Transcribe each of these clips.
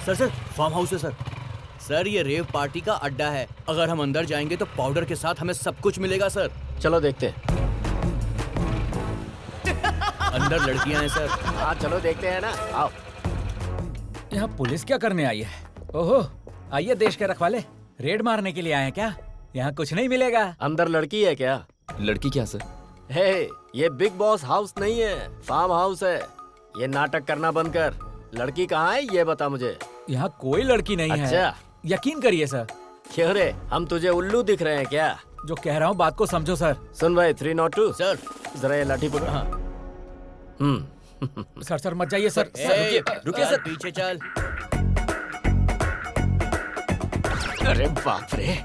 Sir sir farm house है sir. Sir ये rave party का अड्डा है। अगर हम अंदर जाएंगे तो पाउडर के साथ हमें सब कुछ मिलेगा सर। चलो देखते हैं। अंदर लड़कियां हैं सर। हाँ चलो देखते हैं ना, आओ। यहाँ पुलिस क्या करने आई है? ओहो, आइए देश के रखवाले, रेड मारने के लिए आए हैं क्या? यहाँ कुछ नहीं मिलेगा। अंदर लड़की है क्या? लड़की क्या सर? हे, ये बिग बॉस हाउस नहीं है, फार्म हाउस है। ये नाटक करना बंद कर। लड़की कहाँ है ये बता मुझे। यहाँ कोई लड़की नहीं है। अच्छा। यकीन करिए सर। क्यों रे, हम तुझे उल्लू दिख रहे हैं क्या? जो कह रहा हूँ बात को समझो सर। सुन भाई 302 सर। जरा ये लाठी पकड़। हाँ। सर मत जाइए सर। रुकिए सर। पीछे चल। अरे बाप रे,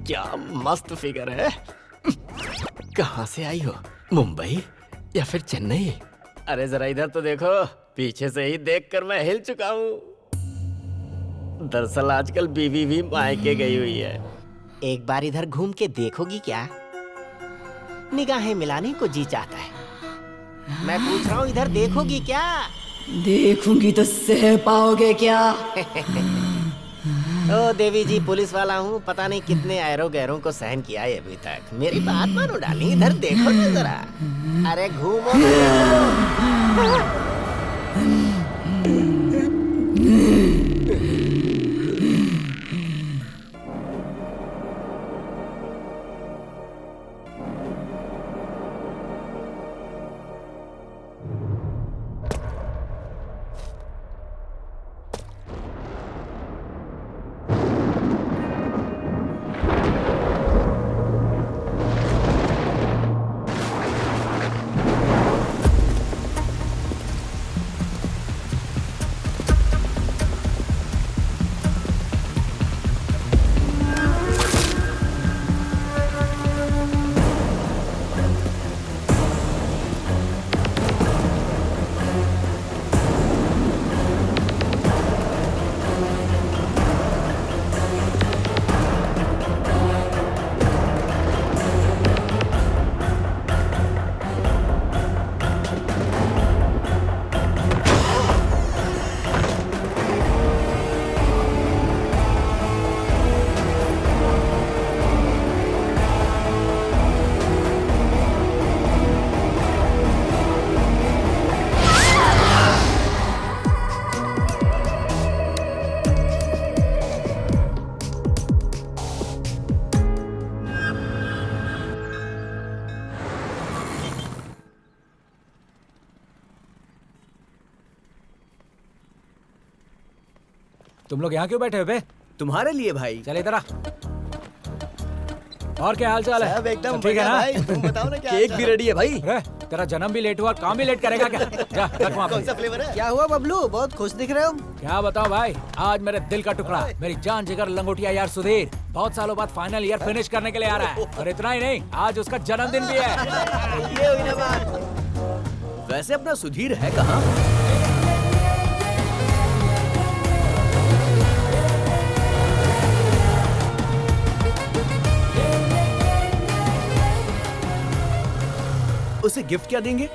क्या मस्त फिगर है। कहाँ से आई हो, मुंबई या फिर चेन्नई? अरे जरा इधर तो देखो, पीछे से ही देखकर मैं हिल चुका हूँ। दरअसल आजकल बीवी भी मायके गई हुई है। एक बार इधर घूम के देखोगी क्या? निगाहें मिलाने को जी चाहता है। मैं पूछ रहा हूँ इधर देखोगी क्या? देखूंगी तो सह पाओगे क्या? ओ देवी जी, पुलिस वाला हूँ, पता नहीं कितने ऐरो गैरों को सहन किया है अभी तक। मेरी बात मानो डाली, इधर देखो ना जरा। अरे घूमो ना, देखो। तुम लोग यहाँ क्यों बैठे हो बे? तुम्हारे लिए भाई। चल इधर आ। और क्या हाल चाल है? सब एकदम ठीक है ना? भाई, तुम बताओ ना क्या केक भी रेडी है भाई। अरे तेरा जन्म भी लेट हुआ, काम भी लेट करेगा क्या? जा रख वहाँ कौन पे। सा फ्लेवर है? क्या हुआ बबलू, बहुत खुश दिख रहे हो? क्या बताओ भाई, आज मेरे दिल का टुकड़ा, मेरी जान जिगर लंगोटिया यार सुधीर बहुत सालों बाद फाइनल ईयर फिनिश करने के लिए आ रहा है। और इतना ही नहीं, आज उसका जन्मदिन भी है। ये हुई ना बात। वैसे अपना सुधीर है कहाँ? उसे गिफ्ट क्या देंगे?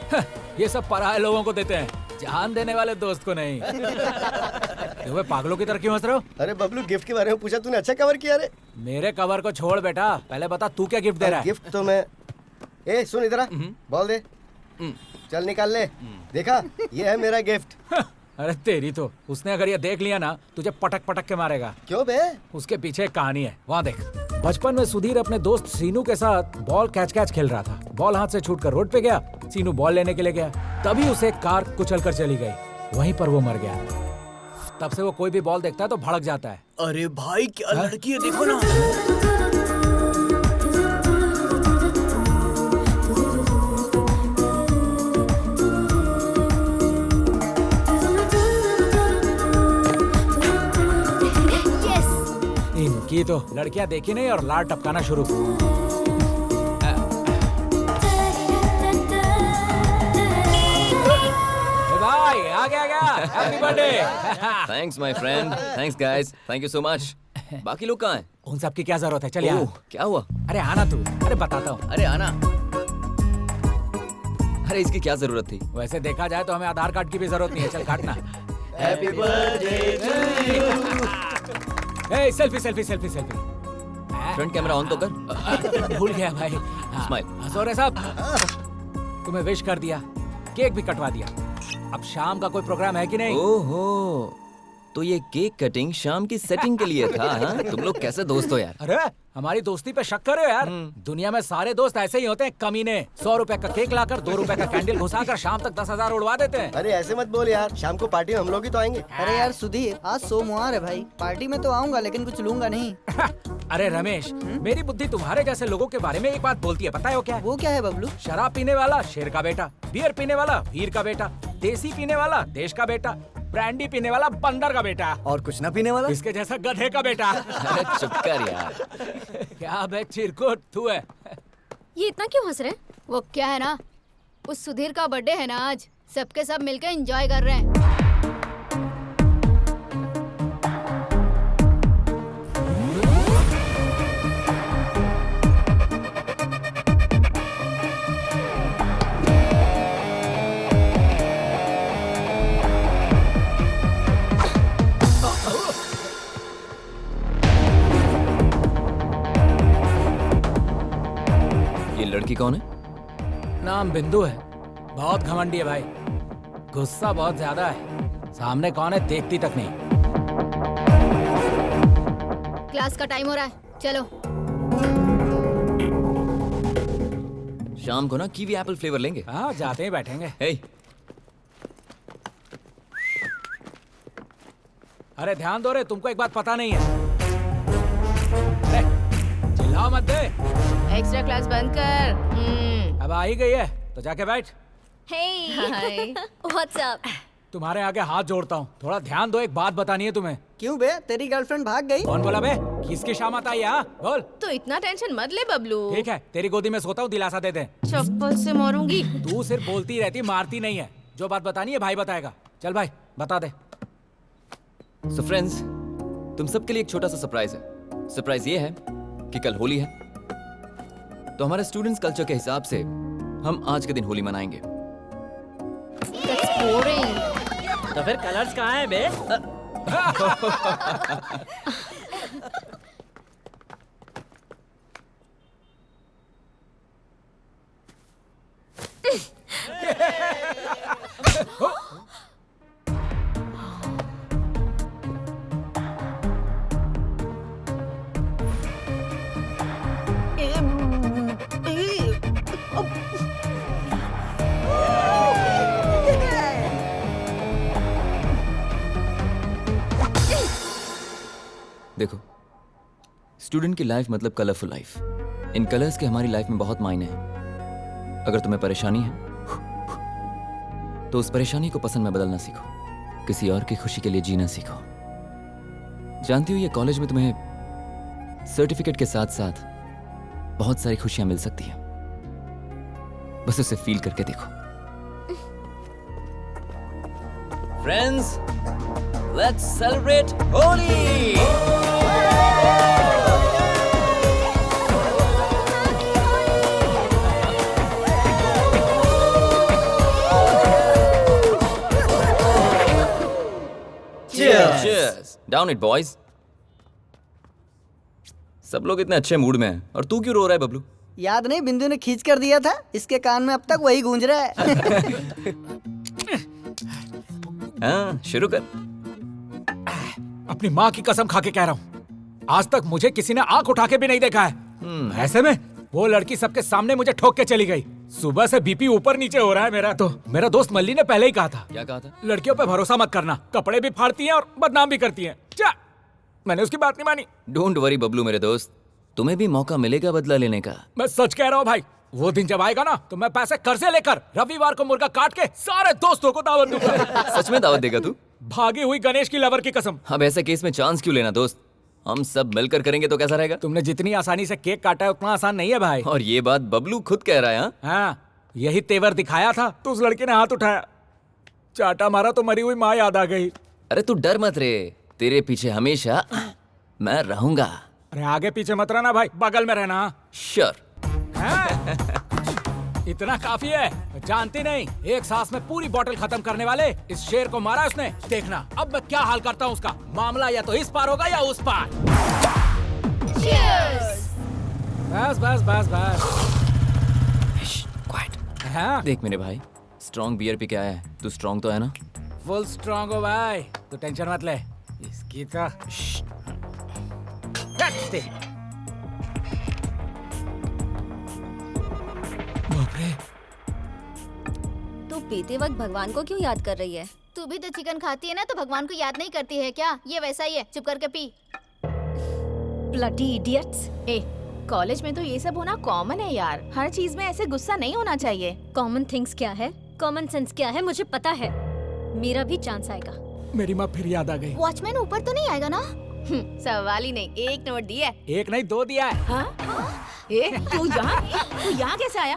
ये सब पराये लोगों को देते हैं, जान देने वाले दोस्त को नहीं। तुम्हें पागलों की तरह क्यों हंस रहे हो? अरे बबलू, गिफ्ट के बारे में पूछा तूने, अच्छा कवर किया रे। मेरे कवर को छोड़ बेटा, पहले बता तू क्या गिफ्ट दे रहा है? गिफ्ट तो मैं, ए सुन इधर आ, बॉल दे। चल निकाल ले। देखा, ये है मेरा गिफ्ट। अरे तेरी तो, उसने अगर ये देख लिया ना तुझे पटक पटक के मारेगा। क्यों बे? उसके पीछे एक कहानी है, वहाँ देख। बचपन में सुधीर अपने दोस्त सीनू के साथ बॉल कैच खेल रहा था। बॉल हाथ से छूटकर रोड पे गया, सीनू बॉल लेने के लिए गया, तभी उसे एक कार कुचलकर चली गई, वहीं पर वो मर गया। तब से वो कोई भी बॉल देखता है तो भड़क जाता है। अरे भाई क्या लड़की है, देखो ना। इनकी तो लड़कियां देखी नहीं और लार टपकाना शुरू। भाई आ गया happy birthday. Thanks my friend, thanks guys, thank you so much. बाकी लोग कहाँ हैं? उन सब की क्या जरूरत है, चल यार। क्या हुआ? अरे आना तू। अरे बताता हूँ। अरे आना। अरे इसकी क्या जरूरत थी? वैसे देखा जाए तो हमें आधार कार्ड की भी जरूरत नहीं है, चल काटना। Happy birthday to you. A selfie selfie selfie selfie. Front camera on तो कर। भूल गया भाई। हाँ, Smile. हंसो साहब, तुम्हें विश कर दिया, केक भी कटवा दिया। अब शाम का कोई प्रोग्राम है कि नहीं? ओहो, तो ये केक कटिंग शाम की सेटिंग के लिए था, हाँ? तुम लोग कैसे दोस्त हो यार? अरे हमारी दोस्ती पे शक करे यार। दुनिया में सारे दोस्त ऐसे ही होते हैं कमीने। 100 रुपए का केक लाकर 2 रुपए का कैंडल घुसाकर शाम तक 10,000 उड़वा देते हैं। अरे ऐसे मत बोल यार, शाम को पार्टी में हम लोग ही तो आएंगे। अरे यार सुधीर, आज सोमवार है भाई, पार्टी में तो आऊंगा लेकिन कुछ लूंगा नहीं। अरे रमेश, मेरी बुद्धि तुम्हारे जैसे लोगों के बारे में एक बात बोलती है, पता है वो क्या है? वो क्या है बबलू? शराब पीने वाला शेर का बेटा, बियर पीने वाला वीर का बेटा, देसी पीने वाला देश का बेटा, ब्रांडी पीने वाला बंदर का बेटा, और कुछ ना पीने वाला इसके जैसा गधे का बेटा। अरे चुप कर यार। क्या बे चिरकुट तू है? ये इतना क्यों हंस रहे हैं? वो क्या है ना, उस सुधीर का बर्थडे है ना आज, सबके सब मिलकर एंजॉय कर रहे हैं। ये लड़की कौन है? नाम बिंदु है, बहुत घमंडी है भाई, गुस्सा बहुत ज्यादा है, सामने कौन है देखती तक नहीं। क्लास का टाइम हो रहा है, चलो। शाम को ना कीवी एप्पल फ्लेवर लेंगे। हाँ जाते ही बैठेंगे। हे, अरे ध्यान दो रे, तुमको एक बात पता नहीं है। अरे चिल्लाओ मत दे। एक्स्ट्रा क्लास बंद कर। अब आ ही गई है तो जाके बैठ। हाय, व्हाट्सअप? तुम्हारे आगे हाथ जोड़ता हूँ, थोड़ा ध्यान दो, एक बात बतानी है तुम्हें। क्यों बे, तेरी गर्लफ्रेंड भाग गई? कौन बोला बे? किसकी शामत आई है? हाँ? बोल। तो इतना टेंशन मत ले बबलू। ठीक है, तेरी गोदी में सोता हूँ, दिलासा दे दे। चप्पल से मारूंगी। तू सिर्फ बोलती रहती, मारती नहीं है। जो बात बतानी है भाई बताएगा। चल भाई बता दे। सो फ्रेंड्स, तुम सबके लिए एक छोटा सा सरप्राइज है। सरप्राइज ये है कि कल होली है, तो हमारे स्टूडेंट्स कल्चर के हिसाब से हम आज के दिन होली मनाएंगे। That's boring. तो फिर कलर्स कहाँ हैं बे? देखो, स्टूडेंट की लाइफ मतलब कलरफुल लाइफ। इन कलर्स के हमारी लाइफ में बहुत मायने हैं। अगर तुम्हें परेशानी है तो उस परेशानी को पसंद में बदलना सीखो, किसी और की खुशी के लिए जीना सीखो। जानती हो, ये कॉलेज में तुम्हें सर्टिफिकेट के साथ साथ बहुत सारी खुशियां मिल सकती हैं, बस उसे फील करके देखो। Friends, let's celebrate Holi. Cheers! Down it, boys. सब लोग इतने अच्छे मूड में हैं, और तू क्यों रो रहा है बबलू? याद नहीं, बिंदु ने खींच कर दिया था, इसके कान में अब तक वही गूंज रहा है। हाँ, शुरू कर। अपनी माँ की कसम खा के कह रहा हूँ, आज तक मुझे किसी ने आंख उठा के भी नहीं देखा है। ऐसे में वो लड़की सबके सामने मुझे ठोक के चली गई। सुबह से बीपी ऊपर नीचे हो रहा है मेरा। तो मेरा दोस्त मल्ली ने पहले ही कहा था, क्या कहा था? लड़कियों पे भरोसा मत करना, कपड़े भी फाड़ती हैं और बदनाम भी करती हैं। क्या? मैंने उसकी बात नहीं मानी। डोंट वरी बबलू मेरे दोस्त, तुम्हें भी मौका मिलेगा बदला लेने का। मैं सच कह रहा हूँ भाई, वो दिन जब आएगा ना तो मैं पैसे कर्जे लेकर रविवार को मुर्गा काट के सारे दोस्तों को दावत दूंगा। सच में दावत देगा तू? भागी हुई गणेश की लवर की कसम। अब ऐसे केस में चांस क्यों लेना दोस्त, हम सब मिलकर करेंगे तो कैसा रहेगा? तुमने जितनी आसानी से केक काटा है उतना आसान नहीं है भाई। और ये बात बबलू खुद कह रहा है। हाँ? हाँ, यही तेवर दिखाया था तो उस लड़के ने हाथ उठाया, चाटा मारा तो मरी हुई माँ याद आ गई। अरे तू डर मत रे, तेरे पीछे हमेशा मैं रहूंगा। अरे आगे पीछे मत रहना भाई, बगल में रहना। श्योर। इतना काफी है। जानती नहीं, एक सांस में पूरी बोतल खत्म करने वाले इस शेर को मारा उसने। देखना अब मैं क्या हाल करता हूँ उसका। मामला या तो इस पार होगा या उस पार। बस बस बस बस। क्वाइट। हाँ? देख मेरे भाई, स्ट्रॉन्ग बियर पी के आया है। तू स्ट्रॉन्ग तो है ना? फुल स्ट्रॉन्ग हो भाई, तू टेंशन मत ले। इसकी तो तू पीते वक्त भगवान को क्यों याद कर रही है? तू भी तो चिकन खाती है ना, तो भगवान को याद नहीं करती है क्या? ये वैसा ही है, चुप करके पी। Bloody idiots. ए, कॉलेज में तो ये सब होना कॉमन है यार। हर चीज में ऐसे गुस्सा नहीं होना चाहिए। कॉमन थिंग्स क्या है, कॉमन सेंस क्या है, मुझे पता है। मेरा भी चांस आएगा। मेरी माँ फिर याद आ गई। वॉचमैन ऊपर तो नहीं आएगा ना? सवाल ही नहीं, एक नोट दिया है। एक नहीं 2 दिया है। हाँ? तू यहाँ कैसे आया?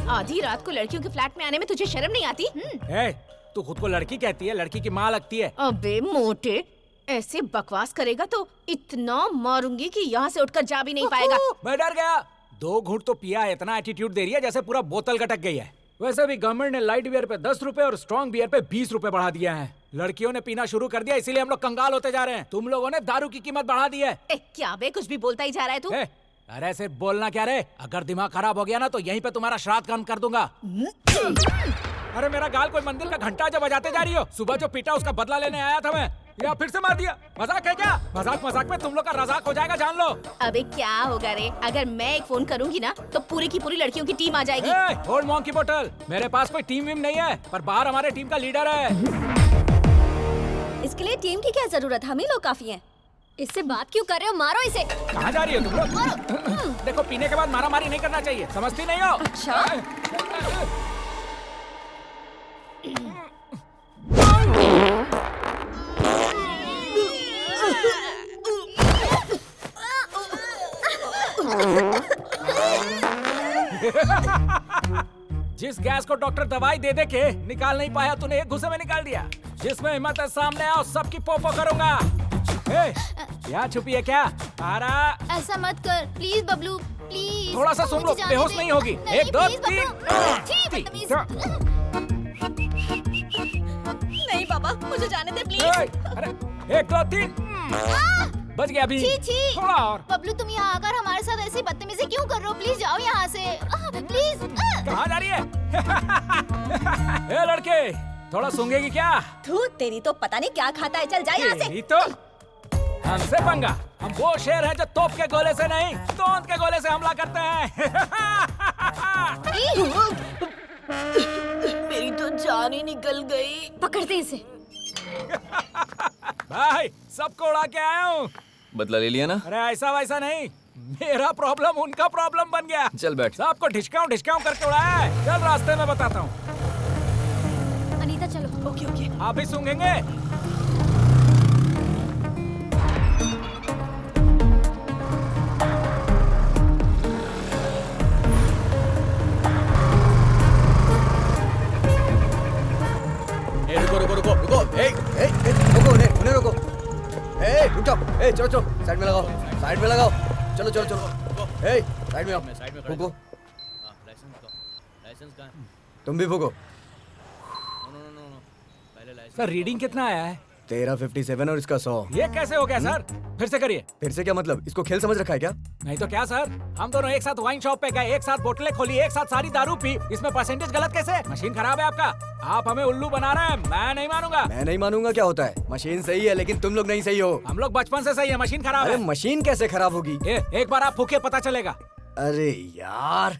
आधी रात को लड़कियों के फ्लैट में आने में तुझे शर्म नहीं आती? तू खुद को लड़की कहती है, लड़की की माँ लगती है। अबे मोटे, ऐसे बकवास करेगा तो इतना मारूंगी कि यहाँ से उठकर जा भी नहीं पाएगा। मैं डर गया। 2 घूंट तो पिया है, इतना एटीट्यूड दे रही है जैसे पूरा बोतल गटक गई है। वैसे भी गवर्नमेंट ने लाइट बियर पे 10 रुपए और स्ट्रॉन्ग बियर पे 20 रुपए बढ़ा दिया है। लड़कियों ने पीना शुरू कर दिया, इसीलिए हम लोग कंगाल होते जा रहे हैं। तुम लोगों ने दारू की कीमत बढ़ा दी है। क्या बे, कुछ भी बोलता ही जा रहा है तू। अरे सिर्फ बोलना क्या रे, अगर दिमाग खराब हो गया ना तो यहीं पे तुम्हारा श्राद्ध कर्म कर दूंगा। अरे मेरा गाल कोई मंदिर का घंटा जब बजाते जा रही हो। सुबह जो पीटा उसका बदला लेने आया था मैं, या फिर से मार दिया। मजाक है क्या? मजाक में तुम लोग का रजाक हो जाएगा, जान लो। अबे क्या होगा रे, अगर मैं एक फोन करूंगी ना तो पूरी की पूरी लड़कियों की टीम आ जाएगी। होल्ड मॉन्ग की बोतल, मेरे पास कोई टीम वीम नहीं है, पर बाहर हमारे टीम का लीडर है। इसके लिए टीम की क्या जरूरत, हम ही लोग काफी हैं। इससे बात क्यों कर रहे हो? मारो इसे। कहाँ जा रही हो तुम लोग? देखो, पीने के बाद मारा मारी नहीं करना चाहिए, समझती नहीं हो? अच्छा। जिस गैस को डॉक्टर दवाई दे दे के निकाल नहीं पाया, तूने एक घुसे में निकाल दिया। जिसमें हिम्मत है सामने आओ, सबकी पोपो करूंगा। क्या छुपी है क्या? आरा, ऐसा मत कर प्लीज बबलू, प्लीज। थोड़ा सा सुन लो, बेहोश नहीं होगी। 1 2 3। नहीं पापा, मुझे जाने दे प्लीज। अरे 1 2 3 बच गया अभी। थोड़ा और। बबलू, तुम यहाँ आकर हमारे साथ ऐसी बदतमीजी क्यों कर रहे हो? प्लीज जाओ यहाँ से, प्लीज। कहाँ जा रही है? ए लड़के, थोड़ा सूंघेगी क्या? तू, तेरी तो पता नहीं क्या खाता है, चल जा यहाँ से। तो हमसे पंगा? हम वो शेर हैं जो तोप के गोले से नहीं, तोंद के गोले से हमला करते हैं। मेरी तो जान ही निकल गई। पकड़ते इसे। भाई, सबको उड़ा के आया हूँ। बदला ले लिया ना? अरे ऐसा वैसा नहीं, मेरा प्रॉब्लम उनका प्रॉब्लम बन गया। चल बैठ। सबको ढिचकाऊं करके उड़ाया है। चल रास्ते में बताता हूँ। अनीता चलो। Okay okay. आप भी सूंघेंगे? रुको, रुको, उन्हें रुको। रुक जाओ, चलो साइड में लगाओ, चलो साइड में आओ, फूको। तुम भी फूको। सर रीडिंग कितना आया है? तेरा 57 और इसका 100। ये कैसे हो गया सर? फिर से करिए। फिर से क्या मतलब? इसको खेल समझ रखा है क्या? नहीं तो क्या सर, हम दोनों एक साथ वाइन शॉप पे गए, एक साथ बोतलें खोली, एक साथ सारी दारू पी, इसमें परसेंटेज गलत कैसे? मशीन खराब है आपका, आप हमें उल्लू बना रहे हैं। मैं नहीं मानूंगा। मैं नहीं मानूंगा क्या होता है? मशीन सही है लेकिन तुम लोग नहीं सही हो। हम लोग बचपन से सही है, मशीन खराब है। अरे मशीन कैसे खराब होगी? एक बार आप फूके पता चलेगा। अरे यार,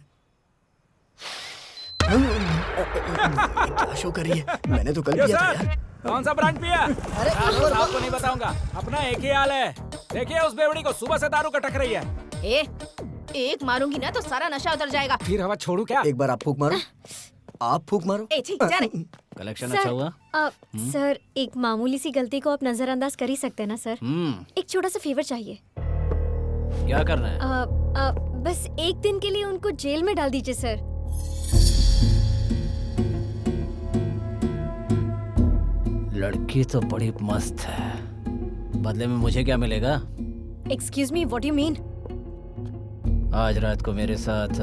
क्या शो कर रही है? मैंने तो कल पिया था यार। कौन सा ब्रांड पिया? अरे आपको नहीं बताऊंगा, अपना एक ही हाल है। देखिए उस बेवड़ी को सुबह से दारू कटक रही है। एक मारूंगी ना तो सारा नशा उतर जाएगा। फिर हवा छोड़ू क्या? एक बार आप फूक मारो। आप फूक मारो। कलेक्शन अच्छा हुआ? सर, एक मामूली सी गलती को आप नजरअंदाज कर ही सकते हैं ना सर? एक छोटा सा फेवर चाहिए। क्या करना है? बस एक दिन के लिए उनको जेल में डाल दीजिए सर। लड़की तो बड़ी मस्त है, बदले में मुझे क्या मिलेगा? Excuse me, what you mean? आज रात को मेरे साथ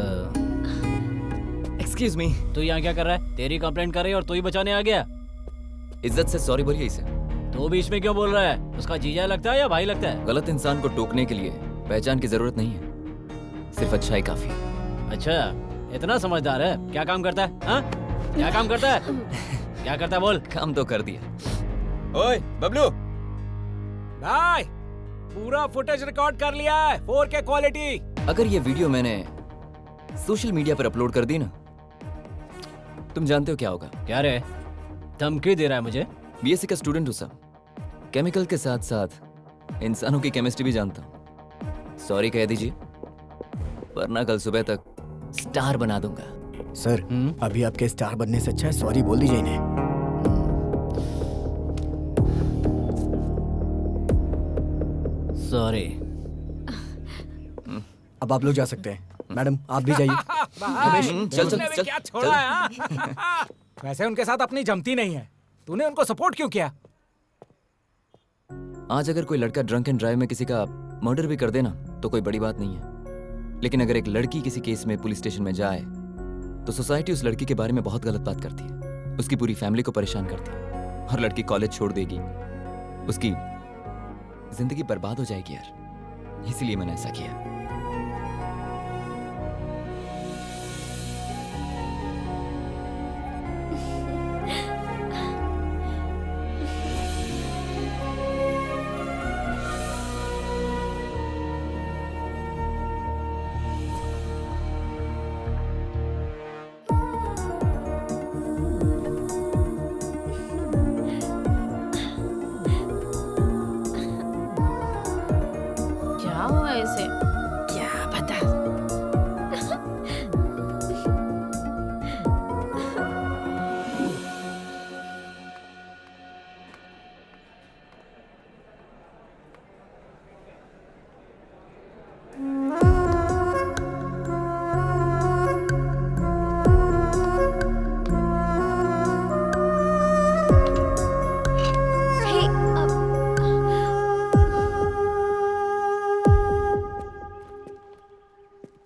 एक्सक्यूज मी। तू यहाँ क्या कर रहा है? तेरी कंप्लेंट कर रही है और तू ही बचाने आ गया। इज्जत से सॉरी बोलिए इसे। तू बीच में क्यों बोल रहा है? उसका जीजा लगता है या भाई लगता है? गलत इंसान को टोकने के लिए पहचान की जरूरत नहीं है, सिर्फ अच्छाई काफी। अच्छा, इतना समझदार है। क्या काम करता है? हाँ? क्या काम करता है? क्या करता है बोल? काम तो कर दिया। ओए बबलू, भाई पूरा फुटेज रिकॉर्ड कर लिया है, 4K क्वालिटी। अगर ये वीडियो मैंने सोशल मीडिया पर अपलोड कर दी ना, तुम जानते हो क्या होगा? क्या रे, धमकी दे रहा है मुझे? बीएससी का स्टूडेंट हूँ सब, केमिकल के साथ साथ इंसानों की केमिस्ट्री भी जानता हूँ। सॉरी कह दीजिए, वरना कल सुबह तक स्टार बना दूंगा। सर, अभी आपके स्टार बनने से अच्छा है सॉरी बोल दीजिए इन्हें। सॉरी। अब आप लोग जा सकते हैं। मैडम आप भी जाइए। चल चल चल क्या छोड़ा है, हाँ? वैसे उनके साथ अपनी जमती नहीं है, तूने उनको सपोर्ट क्यों किया? आज अगर कोई लड़का ड्रंक एंड ड्राइव में किसी का मर्डर भी कर देना तो कोई बड़ी बात नहीं है, लेकिन अगर एक लड़की किसी केस में पुलिस स्टेशन में जाए तो सोसाइटी उस लड़की के बारे में बहुत गलत बात करती है, उसकी पूरी फैमिली को परेशान करती है, और लड़की कॉलेज छोड़ देगी, उसकी जिंदगी बर्बाद हो जाएगी यार। इसीलिए मैंने ऐसा किया। क्या हुआ इसे? क्या पता।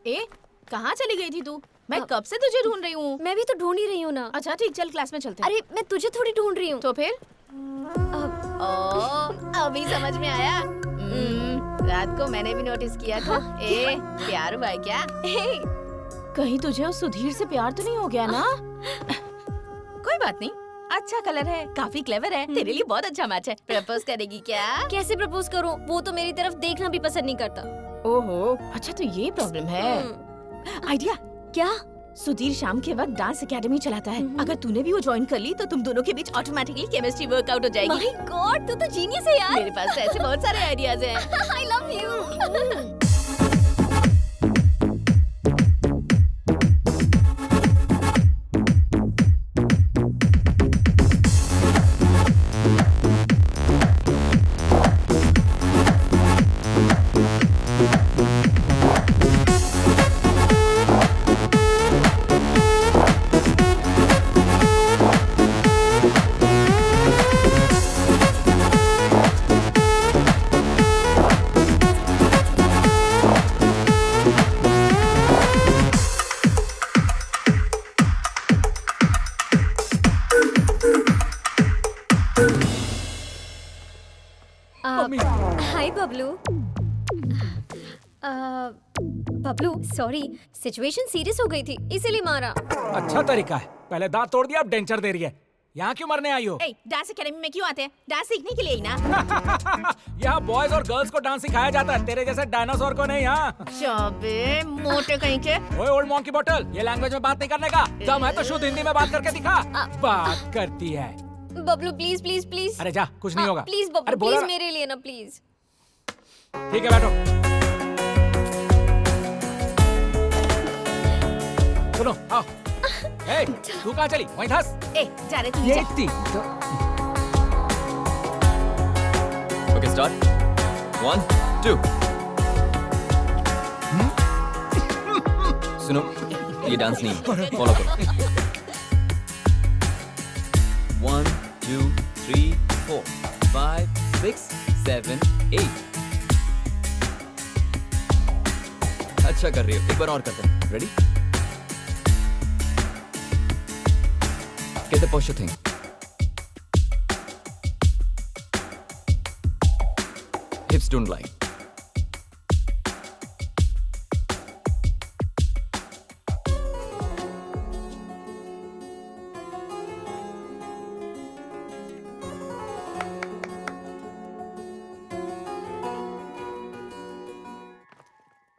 ए, कहाँ चली गई थी तू? मैं कब से तुझे ढूंढ रही हूँ। मैं भी तो ढूंढ ही रही हूँ ना। अच्छा ठीक, चल क्लास में चलते हैं। अरे मैं तुझे थोड़ी ढूंढ रही हूँ। तो फिर? अभी समझ में आया। रात को मैंने भी नोटिस किया था। ए, प्यार हुआ है क्या? कहीं तुझे उस सुधीर से प्यार तो नहीं हो गया ना? कोई बात नहीं, अच्छा कलर है, काफी क्लेवर है, तेरे लिए बहुत अच्छा मैच है। प्रपोज करेगी क्या? कैसे प्रपोज करूँ? वो तो मेरी तरफ देखना भी पसंद नहीं करता। ओहो, अच्छा तो ये प्रॉब्लम है। आइडिया क्या? सुधीर शाम के वक्त डांस एकेडमी चलाता है। अगर तूने भी वो ज्वाइन कर ली तो तुम दोनों के बीच ऑटोमेटिकली केमिस्ट्री वर्कआउट हो जाएगी। माय गॉड, तू तो जीनियस है यार। मेरे पास तो ऐसे बहुत सारे आइडियाज हैं। आई love you. Hi Bablu. Bablu sorry, situation serious हो गई थी इसीलिए मारा। अच्छा तरीका है, पहले दांत तोड़ दिया अब डेंचर दे रही है। यहाँ क्यों मरने आई हो? डांस एकेडमी में क्यों आते हैं? डांस सीखने के लिए ही ना। यहाँ बॉयज और गर्ल्स को डांस सिखाया जाता है, तेरे जैसे डायनासोर को नहीं। यहाँ चाबे मोटे कहीं के। ओए ओल्ड मॉन्की बॉटल, ये लैंग्वेज में बात नहीं करने का। दम है तो शुद्ध हिंदी में बात करके दिखा। बात करती है। Bablu please please please. अरे जा, कुछ नहीं होगा। प्लीज बबलू, प्लीज मेरे लिए ना प्लीज। ठीक है बैठो। सुनो आओ। ए, तू कहाँ चली? वहीं धस। ए, जा रे तू। ये जा। थी। Okay start. 1 2। सुनो, ये डांस नहीं, फॉलो करो। 1 2 3 4 5 6 7 8। अच्छा कर रही हो, एक बार और करते हैं। Ready? Get the posture thing. Hips don't lie.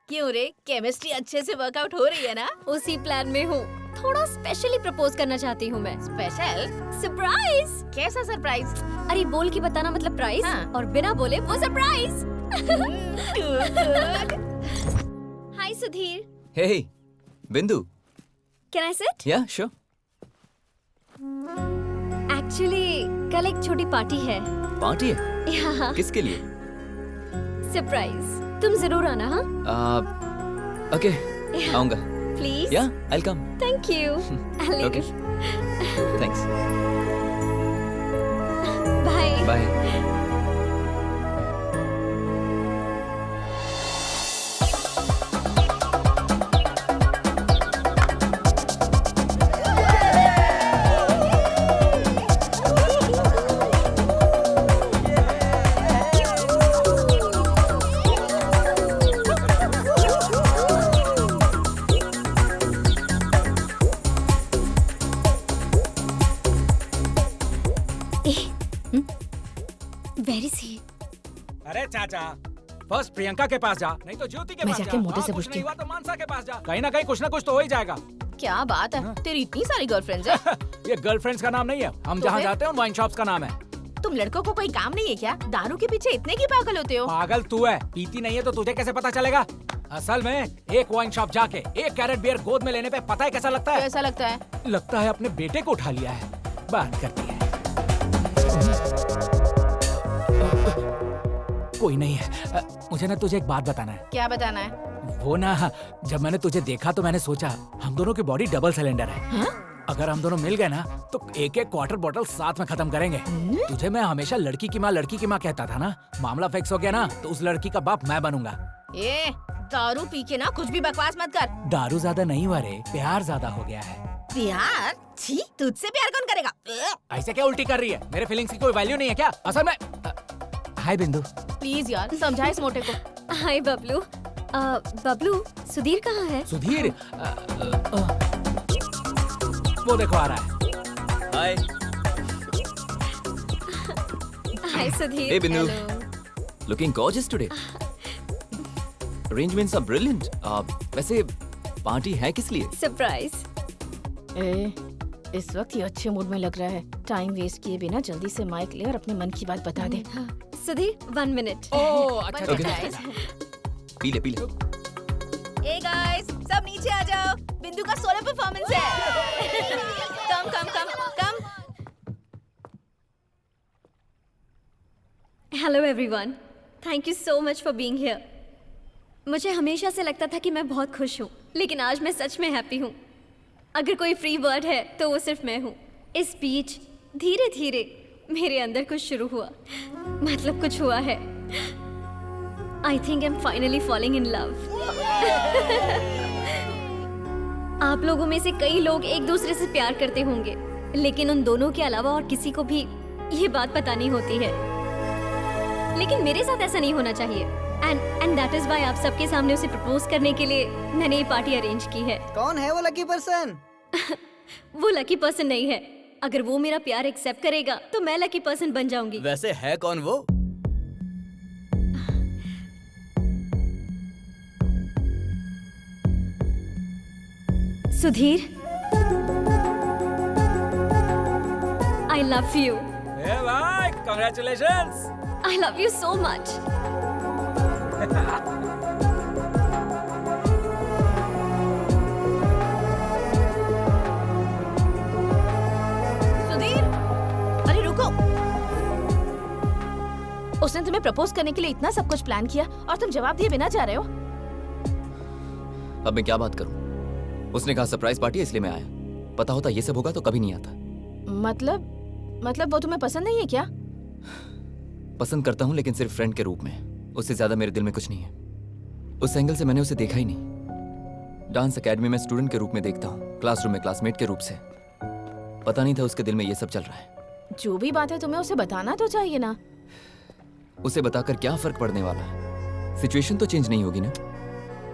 क्यों रे, केमिस्ट्री अच्छे से वर्कआउट हो रही है ना? उसी प्लान में हूँ। थोड़ा स्पेशली प्रपोज करना चाहती हूँ मैं। स्पेशल? सरप्राइज। कैसा सरप्राइज? अरे बोल के बताना मतलब प्राइस, हाँ। और बिना बोले वो surprise. Hi Sudhir. Hey, Bindu. Can I sit? Yeah, sure. Actually कल एक छोटी पार्टी है। पार्टी है? यहाँ किसके लिए? सरप्राइज। तुम जरूर आना। हाँ Okay, आऊँगा। Please. Yeah, I'll come. Thank you. Okay. Thanks. Bye. Bye. वेरी सी। अरे चाचा, फर्स्ट प्रियंका के पास जा, नहीं तो ज्योति के मैं पास जाके जा। मोटे वहाँ से कुछ पूछती नहीं हूँ। हुआ तो मानसा के पास जा। कहीं ना कहीं कुछ ना कुछ तो हो ही जाएगा। क्या बात है, तेरी इतनी सारी गर्लफ्रेंड्स है? ये गर्लफ्रेंड्स का नाम नहीं है, हम तो जहाँ फिर? जाते हैं उन वाइन शॉप्स का नाम है। तुम लड़कों को कोई काम नहीं है क्या? दारू के पीछे इतने की पागल होते हो? पागल तू है, पीती नहीं है तो तुझे कैसे पता चलेगा? असल में एक वाइन शॉप जाके 1 कैरेट बियर गोद में लेने पे पता है कैसा लगता है? कैसा लगता है? लगता है अपने बेटे को उठा लिया है। बात करती है। कोई नहीं है। मुझे ना तुझे एक बात बताना है। क्या बताना है? वो ना, जब मैंने तुझे देखा तो मैंने सोचा हम दोनों की बॉडी डबल सिलेंडर है। हाँ? अगर हम दोनों मिल गए ना तो एक एक क्वार्टर बॉटल साथ में खत्म करेंगे। तुझे मैं हमेशा लड़की की माँ कहता था ना, मामला फिक्स हो गया ना तो उस लड़की का बाप मैं बनूंगा। ए, दारू पी के ना कुछ भी बकवास मत कर। दारू ज्यादा नहीं हुआ रे, प्यार ज्यादा हो गया है। प्यार? छी, तुझसे प्यार कौन करेगा? ऐसे क्या उल्टी कर रही है? मेरे फीलिंग्स की कोई वैल्यू नहीं है क्या? असल में हाय बिंदु। प्लीज यार, समझा इस मोटे को। हाय बबलू। बबलू, सुधीर कहाँ है? सुधीर वो देखो आ रहा है। हाय। हाय Sudhir. Hey Bindu. Hello. Looking gorgeous today. Arrangements are brilliant. वैसे पार्टी है किस लिए? सरप्राइज। ए, इस वक्त ये अच्छे मूड में लग रहा है। टाइम वेस्ट किए बिना जल्दी से माइक ले और अपने मन की बात बता दे। सुधीर 1 मिनट। ओह अच्छा Okay. पी ले। ए गाइस, सब नीचे आ जाओ। बिंदु का सोलो परफॉर्मेंस है। Come. Hello everyone, thank you so much for being here. मुझे हमेशा से लगता था कि मैं बहुत खुश हूँ, लेकिन आज मैं सच में हैप्पी हूँ। अगर कोई फ्री वर्ड है तो वो सिर्फ मैं हूँ। इस बीच धीरे धीरे मेरे अंदर कुछ शुरू हुआ, मतलब कुछ हुआ है। I think I am finally falling in love. आप लोगों में से कई लोग एक दूसरे से प्यार करते होंगे, लेकिन उन दोनों के अलावा और किसी को भी ये बात पता नहीं होती है। लेकिन मेरे साथ ऐसा नहीं होना चाहिए, एंड दैट इज व्हाई आप सबके सामने उसे प्रपोज करने के लिए मैंने ये पार्टी अरेंज की है। कौन है वो लकी पर्सन? वो लकी पर्सन नहीं है। अगर वो मेरा प्यार एक्सेप्ट करेगा तो मैं लकी पर्सन बन जाऊंगी। वैसे है कौन वो? Sudhir, I love you. ए भाई, congratulations. I love you so much. Sudhir, अरे रुको। उसने तुम्हें प्रपोज करने के लिए इतना सब कुछ प्लान किया और तुम जवाब दिए बिना जा रहे हो। अब मैं क्या बात करूं? उसने कहा सरप्राइज पार्टी है इसलिए मैं आया। पता होता ये सब होगा तो कभी नहीं आता। मतलब वो तुम्हें पसंद नहीं है क्या? पसंद करता हूं लेकिन सिर्फ फ्रेंड के रूप में। उससे ज्यादा मेरे दिल में कुछ नहीं है। उस एंगल से मैंने उसे देखा ही नहीं। डांस एकेडमी में स्टूडेंट के रूप में देखता हूँ, क्लासरूम में क्लासमेट के रूप से। पता नहीं था उसके दिल में ये सब चल रहा है। जो भी बात है तुम्हें उसे बताना तो चाहिए ना। उसे बताकर क्या फर्क पड़ने वाला है? सिचुएशन तो चेंज नहीं होगी ना।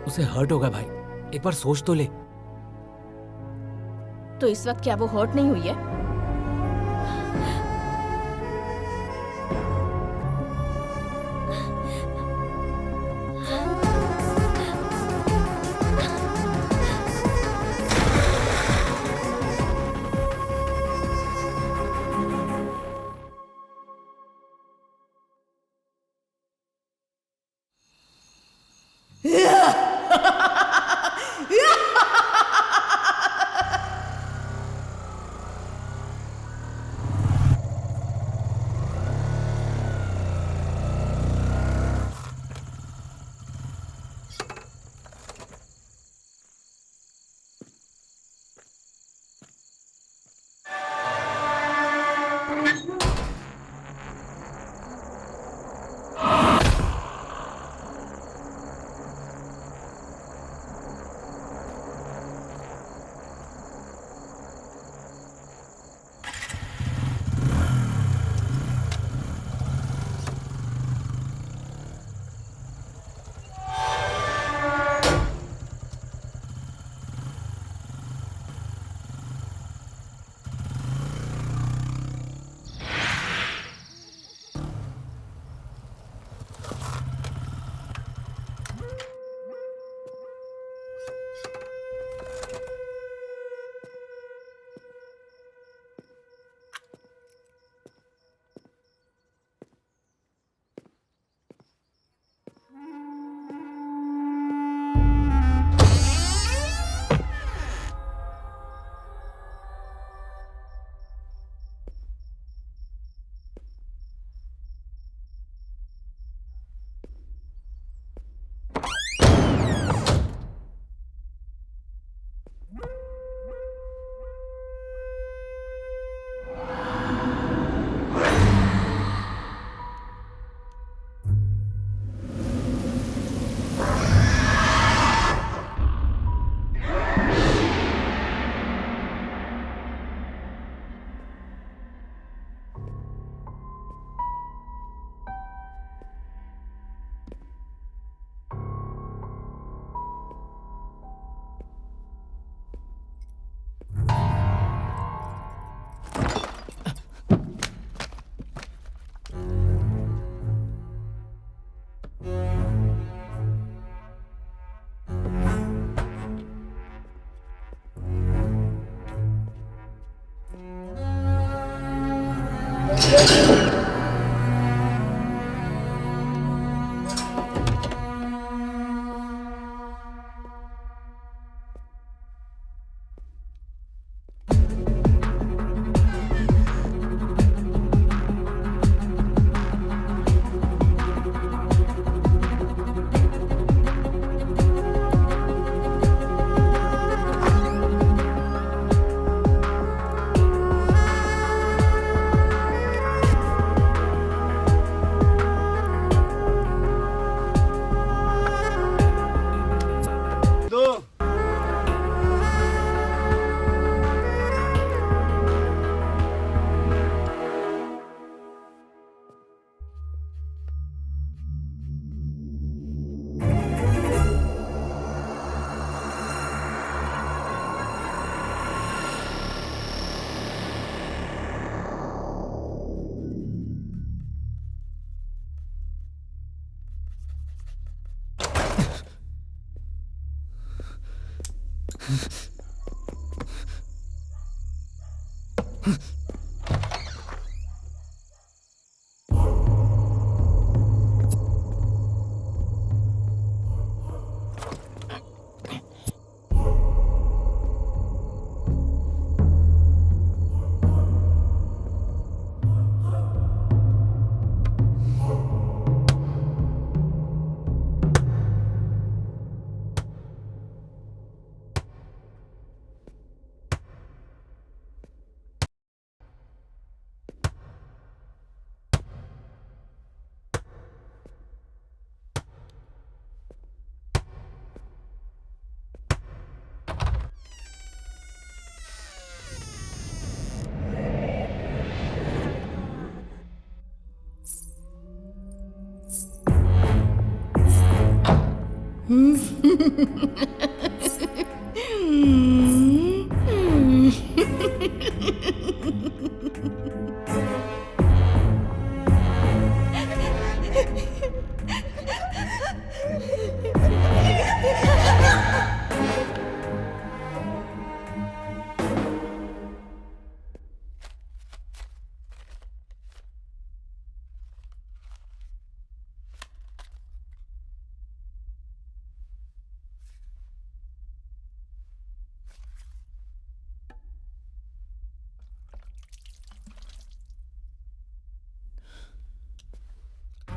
उसे हर्ट होगा भाई, एक बार सोच तो ले। तो इस वक्त क्या वो हर्ट नहीं हुई है?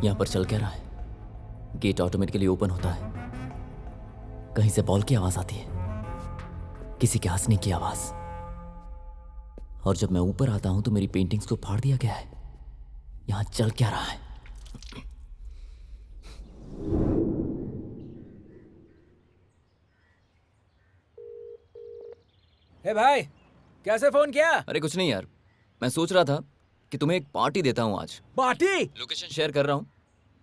यहां पर चल क्या रहा है? गेट ऑटोमेटिकली ओपन होता है। कहीं से बॉल की आवाज आती है, किसी के हंसने की आवाज। और जब मैं ऊपर आता हूं तो मेरी पेंटिंग्स को फाड़ दिया गया है। यहां चल क्या रहा है? हे भाई, कैसे फोन किया? अरे कुछ नहीं यार, मैं सोच रहा था कि तुम्हें एक पार्टी देता हूं आज। पार्टी? लोकेशन शेयर कर रहा हूं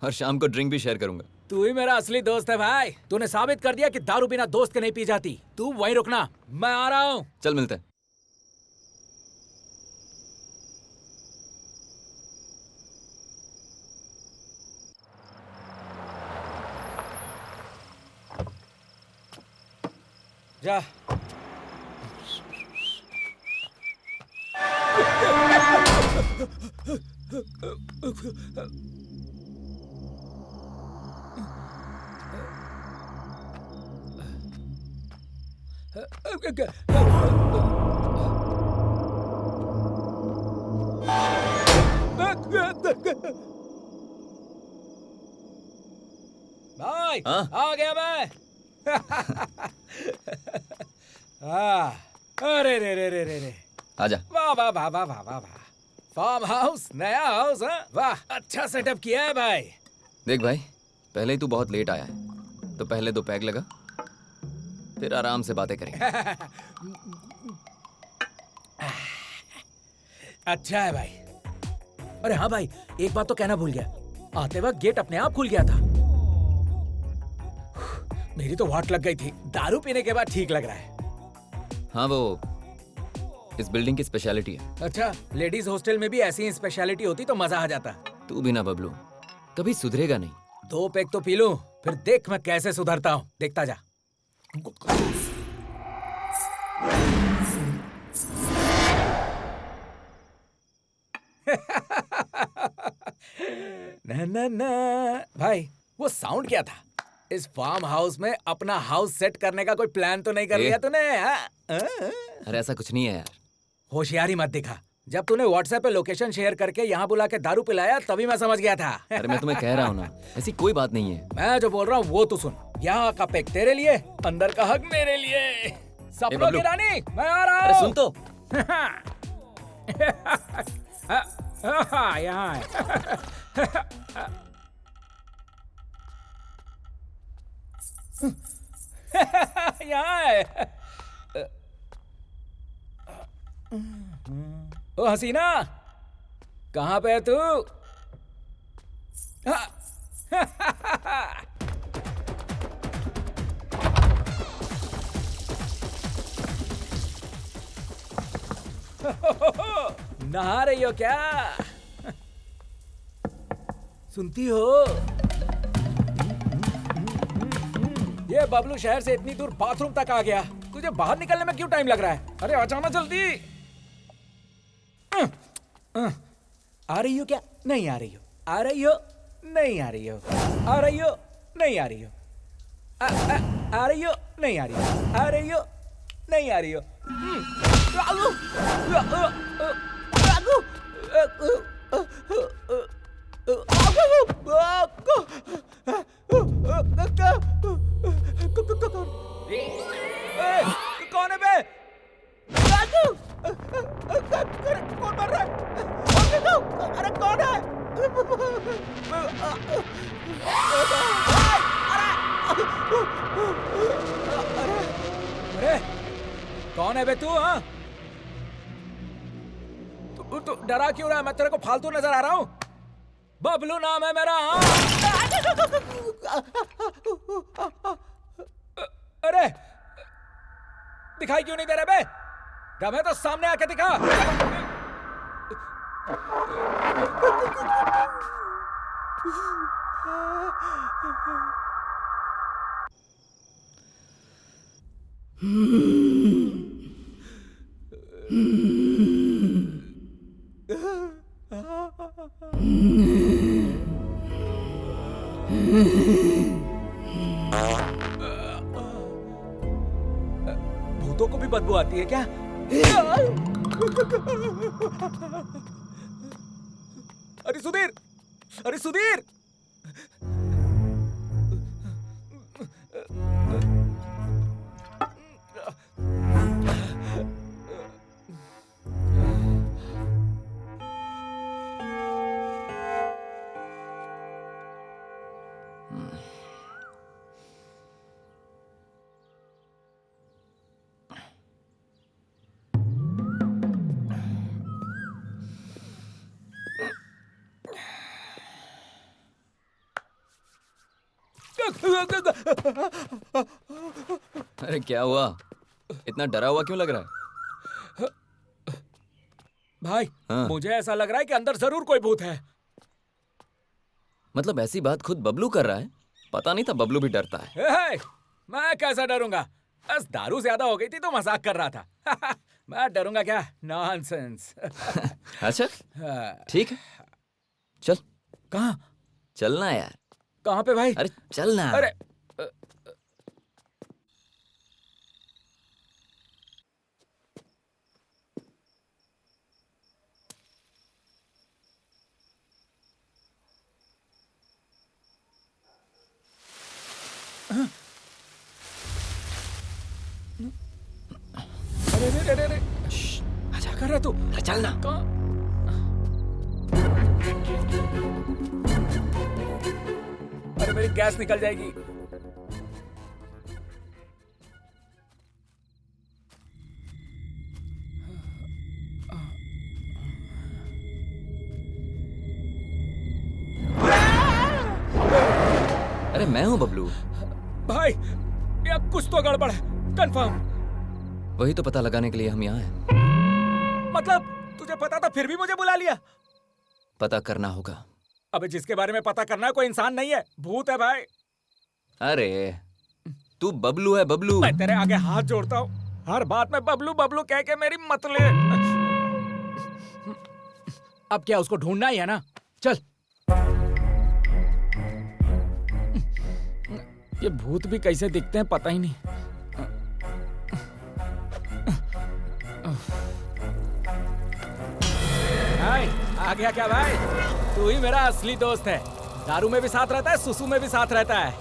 और शाम को ड्रिंक भी शेयर करूंगा। तू ही मेरा असली दोस्त है भाई। तूने साबित कर दिया कि दारू बिना दोस्त के नहीं पी जाती। तू वहीं रुकना, मैं आ रहा हूं। चल मिलते हैं। जा। भाई, आ गया मैं। अरे रे रे रे रे रे, आजा। वाह वाह वाह वाह वाह वाह वाह, फार्म हाउस, नया हाउस। वाह, अच्छा सेटअप किया है भाई। देख भाई, पहले ही तू बहुत लेट आया है, तो पहले 2 पैग लगा, फिर आराम से बातें करेंगे। अच्छा है भाई। अरे हाँ भाई, एक बात तो कहना भूल गया। आते वक्त गेट अपने आप खुल गया था। मेरी तो वाट लग गई थी। दारू पीने के बाद ठीक लग रहा है। हाँ, वो इस बिल्डिंग की स्पेशलिटी है। अच्छा, लेडीज हॉस्टल में भी ऐसी ही स्पेशलिटी होती तो मजा आ जाता। तू भी ना बबलू, कभी सुधरेगा नहीं। 2 पैग तो पी लूं, फिर देख मैं कैसे सुधरता हूँ। देखता जा। ना ना ना। भाई, वो साउंड क्या था? इस फार्म हाउस में अपना हाउस सेट करने का कोई प्लान तो नहीं कर लिया तूने? अरे ऐसा कुछ नहीं है यार। होशियारी मत दिखा। जब तूने व्हाट्सएप पे लोकेशन शेयर करके यहाँ बुला के दारू पिलाया, तभी मैं समझ गया था। अरे मैं तुम्हें कह रहा हूँ ना, ऐसी कोई बात नहीं है। मैं जो बोल रहा हूँ वो तू सुन। यहाँ का पेक तेरे लिए, अंदर का हक मेरे लिए। सपनों की रानी, मैं आ रहा हूँ। अरे सुन तो। यहाँ है। यहाँ है। ओ हसीना, कहाँ पे है तू? नहा रही हो क्या? सुनती हो? ये बबलू शहर से इतनी दूर बाथरूम तक आ गया। तुझे बाहर निकलने में क्यों टाइम लग रहा है? अरे आ जाना जल्दी। आ रही हो क्या? नहीं आ रही हो? आ रही हो? नहीं आ रही हो? आ रही हो? नहीं आ रही हो? आ रही हो? नहीं आ रही हो? आ रही हो? नहीं आ रही हो? कौन है बे? कौन मर रहा है? अरे कौन है? अरे कौन है बे तू? हाँ, तू डरा क्यों रहा है? मैं तेरे को फालतू नजर आ रहा हूँ? बबलू नाम है मेरा। हाँ। दिखाई क्यों नहीं दे रहे बे? दम है तो सामने आके दिखा। भूतों को भी बदबू आती है क्या? अरे सुधीर, अरे सुधीर! अरे क्या हुआ? इतना डरा हुआ क्यों लग रहा है? भाई, हाँ। मुझे ऐसा लग रहा है कि अंदर जरूर कोई भूत है। मतलब ऐसी बात खुद बबलू कर रहा है? पता नहीं था बबलू भी डरता है। हे, मैं कैसा डरूंगा? बस दारू ज्यादा हो गई थी तो मजाक कर रहा था। मैं डरूंगा क्या? नॉनसेंस। अच्छा, ठीक है, चल। कहाँ? चलना यार। कहाँ पे भाई? अरे चलना। अरे अरे अरे अरे अरे, क्या कर रहा तू? अरे चलना। अरे मेरी गैस निकल जाएगी। अरे मैं हूँ बबलू। भाई, या कुछ तो गड़बड़ है, कंफर्म। वही तो पता लगाने के लिए हम यहाँ हैं। मतलब तुझे पता था फिर भी मुझे बुला लिया? पता करना होगा। अबे जिसके बारे में पता करना है कोई इंसान नहीं है, भूत है भाई। अरे तू बबलू है, बबलू। मैं तेरे आगे हाथ जोड़ता हूँ, हर बात में बबलू बबलू कह के मेरी मत ले। अब क्या उसको ढूंढना ही है ना? चल। ये भूत भी कैसे दिखते हैं पता ही नहीं। भाई, आ गया क्या भाई? तू ही मेरा असली दोस्त है। दारू में भी साथ रहता है, सुसु में भी साथ रहता है।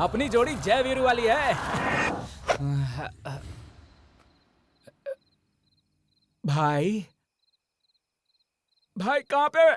अपनी जोड़ी जय वीरू वाली है। भाई, भाई कहाँ पे?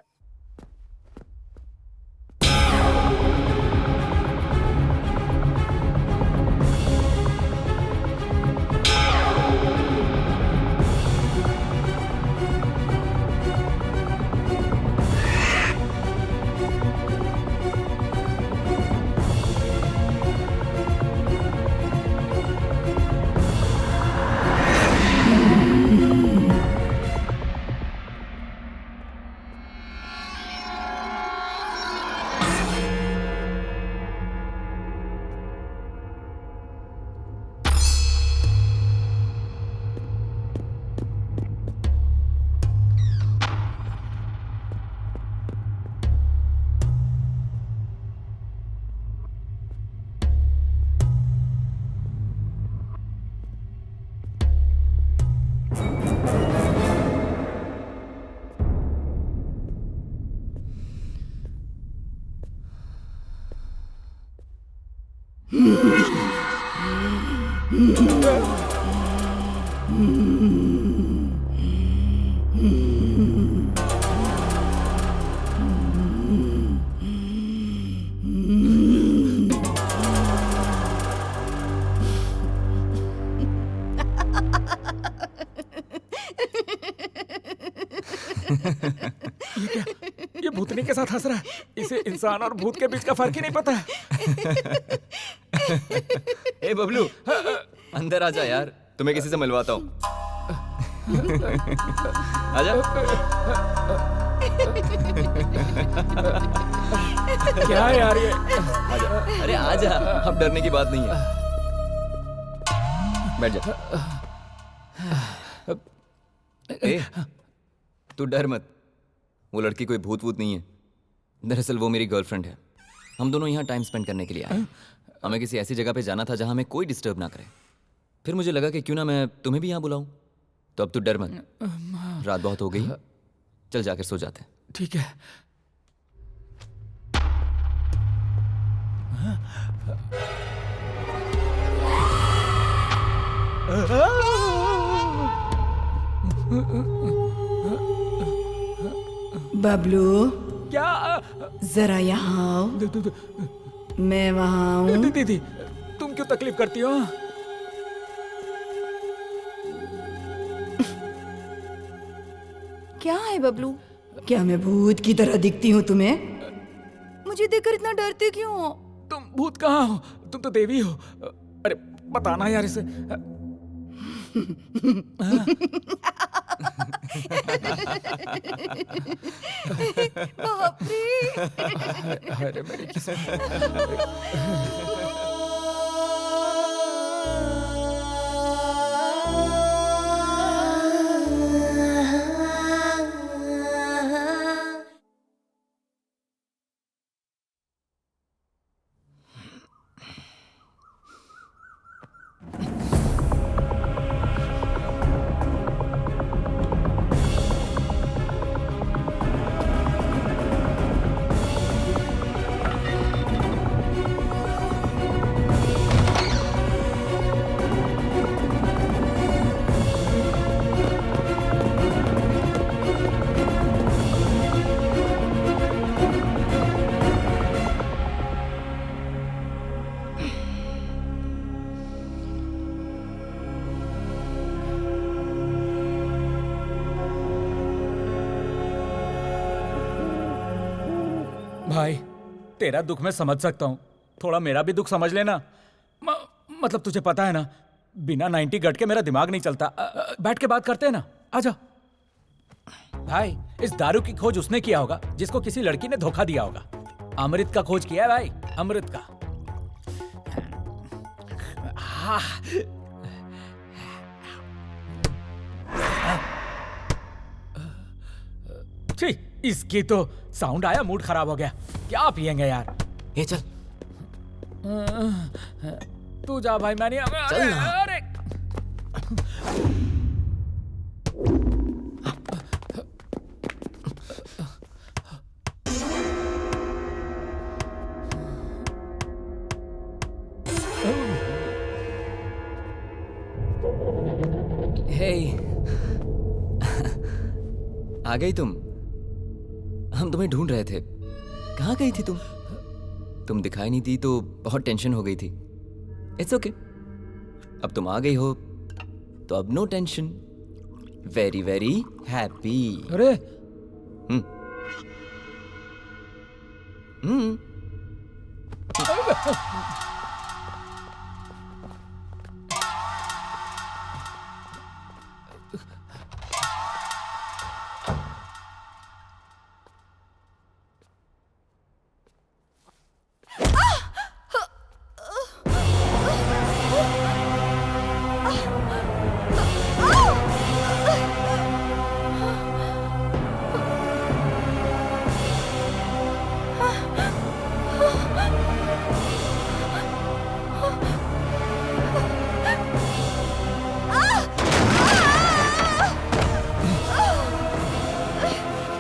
ये भूतनी के साथ हंस रहा है। इसे इंसान और भूत के बीच का फर्क ही नहीं पता है। ए बबलू, अंदर आ जा यार। तुम्हें किसी से मिलवाता हूँ। आजा। क्या है यार ये? आजा, अरे आजा, अब डरने की बात नहीं है। बैठ जा। ए, तू डर मत, वो लड़की कोई भूत वूत नहीं है। दरअसल वो मेरी गर्लफ्रेंड है। हम दोनों यहाँ टाइम स्पेंड करने के लिए आए। हमें किसी ऐसी जगह पे जाना था जहाँ हमें कोई डिस्टर्ब ना करे। फिर मुझे लगा कि क्यों ना मैं तुम्हें भी यहाँ बुलाऊं। तो अब तू डर मत, रात बहुत हो गई है, चल जाकर सो जाते हैं। ठीक है। बबलू, क्या? जरा यहाँ आओ। मैं वहाँ हूँ। दीदी, तुम क्यों तकलीफ करती हो? क्या है बबलू? क्या मैं भूत की तरह दिखती हूँ तुम्हें? मुझे देखकर इतना डरते क्यों हो? तुम भूत कहाँ हो? तुम तो देवी हो। अरे बताना यार इसे। बाप रे। अरे मेरी किस्मत। भाई, तेरा दुख मैं समझ सकता हूँ, थोड़ा मेरा भी दुख समझ लेना। मतलब तुझे पता है ना, बिना 90 गट के मेरा दिमाग नहीं चलता। बैठ के बात करते हैं ना, आजा। भाई, इस दारू की खोज उसने किया होगा जिसको किसी लड़की ने धोखा दिया होगा। अमृत का खोज किया है भाई, अमृत का। छी, इसकी तो साउंड आया, मूड खराब हो गया। क्या पिएंगे यार? ये चल। तू जा भाई, मैं नहीं। चल ना। अरे हे, आ गई तुम? हम तुम्हें ढूंढ रहे थे। कहाँ गई थी तुम? तुम दिखाई नहीं दी तो बहुत टेंशन हो गई थी। इट्स ओके, अब तुम आ गई हो तो अब no tension. Very very happy. अरे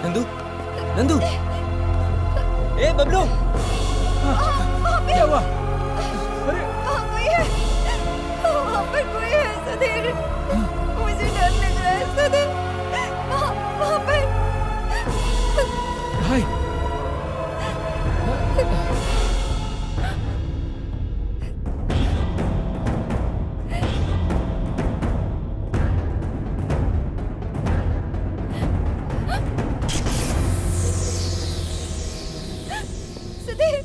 नंदू, नंदू, ए बबलू, क्या हुआ? अरे कोई है, वहाँ पर कोई है सुधीर, मुझे डर लग रहा है सुधीर, वहाँ पर। भाई,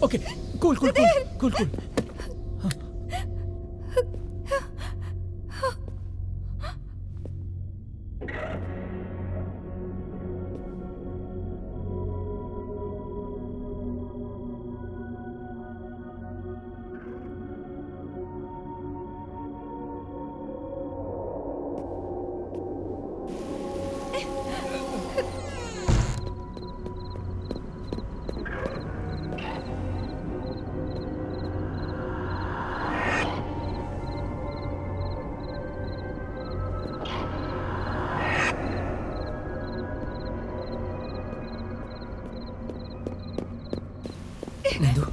okay, cool cool cool cool cool. Nandu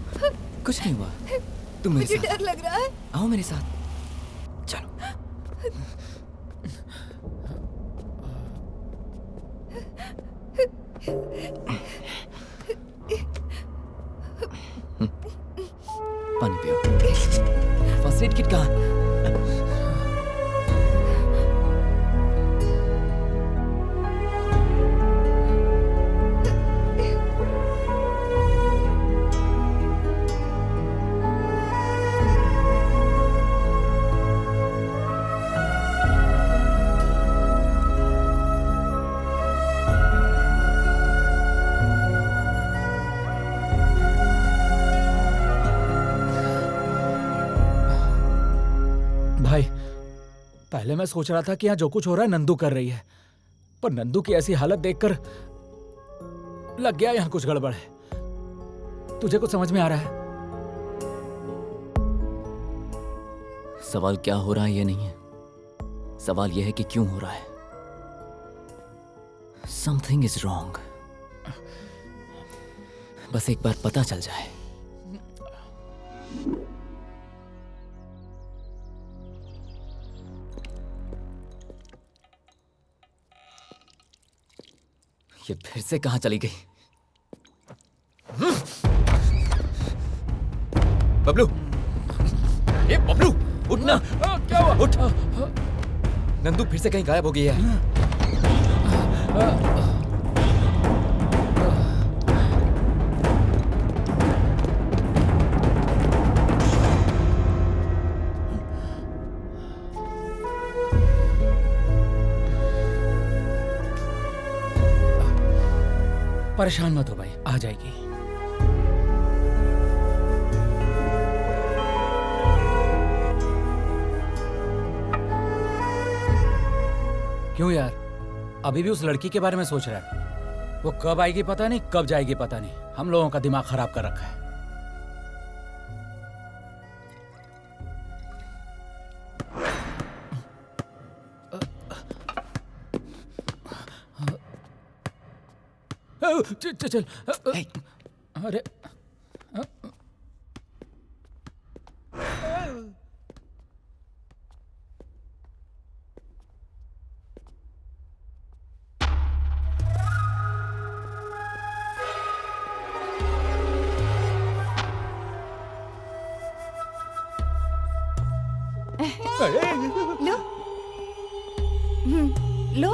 कुछ नहीं हुआ, तुम मेरे मुझे साथ डर लग रहा है। आओ मेरे साथ, चलो। पानी पियो। फर्स्ट एड किट कहाँ? भाई पहले मैं सोच रहा था कि यहाँ जो कुछ हो रहा है नंदू कर रही है, पर नंदू की ऐसी हालत देखकर लग गया यहाँ कुछ गड़बड़ है। तुझे कुछ समझ में आ रहा है? सवाल क्या हो रहा है ये नहीं है, सवाल यह है कि क्यों हो रहा है। समथिंग इज रॉन्ग, बस एक बार पता चल जाए। ये फिर से कहां चली गई? बबलू, ए बबलू, उठना। क्या हुआ? उठ। नंदू फिर से कहीं गायब हो गई है। परेशान मत हो भाई, आ जाएगी। क्यों यार, अभी भी उस लड़की के बारे में सोच रहा है? वो कब आएगी पता नहीं, कब जाएगी पता नहीं। हम लोगों का दिमाग खराब कर रखा है। चल चल। अरे लो। लो।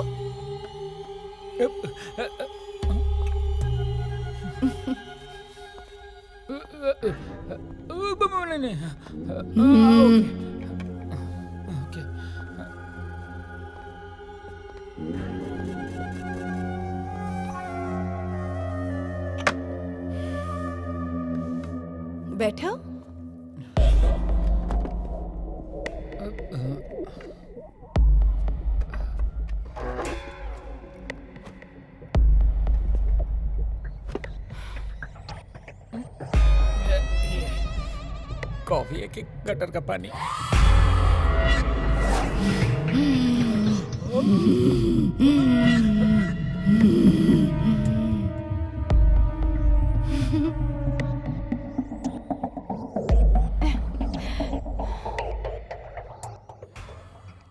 बैठो। कॉफी है कि गटर का पानी?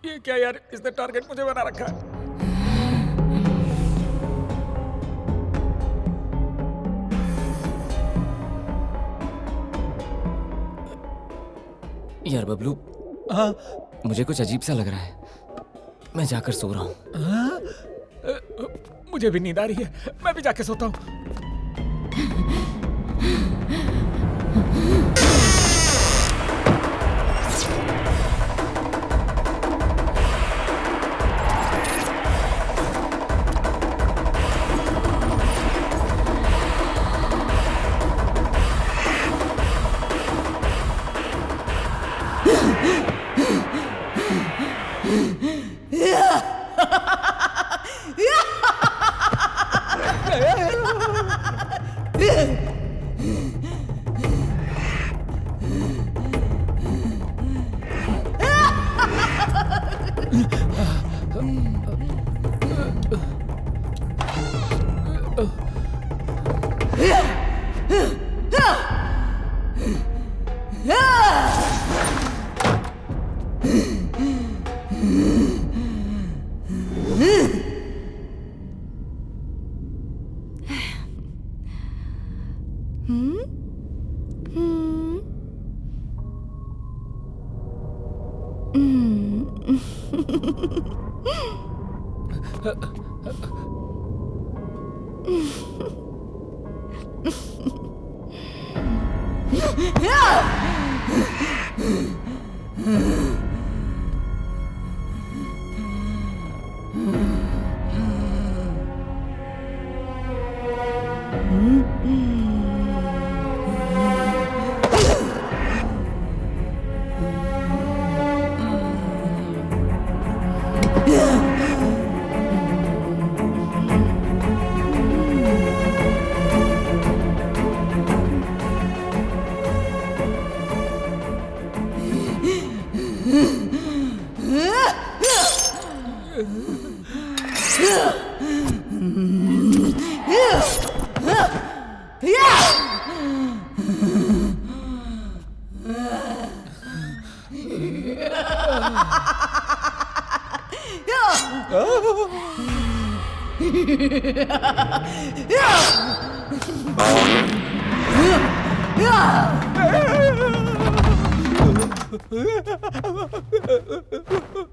ये क्या यार, इसने टारगेट मुझे बना रखा है। यार बबलू, हाँ? मुझे कुछ अजीब सा लग रहा है, मैं जाकर सो रहा हूँ। हाँ? मुझे भी नींद आ रही है, मैं भी जाके सोता हूँ।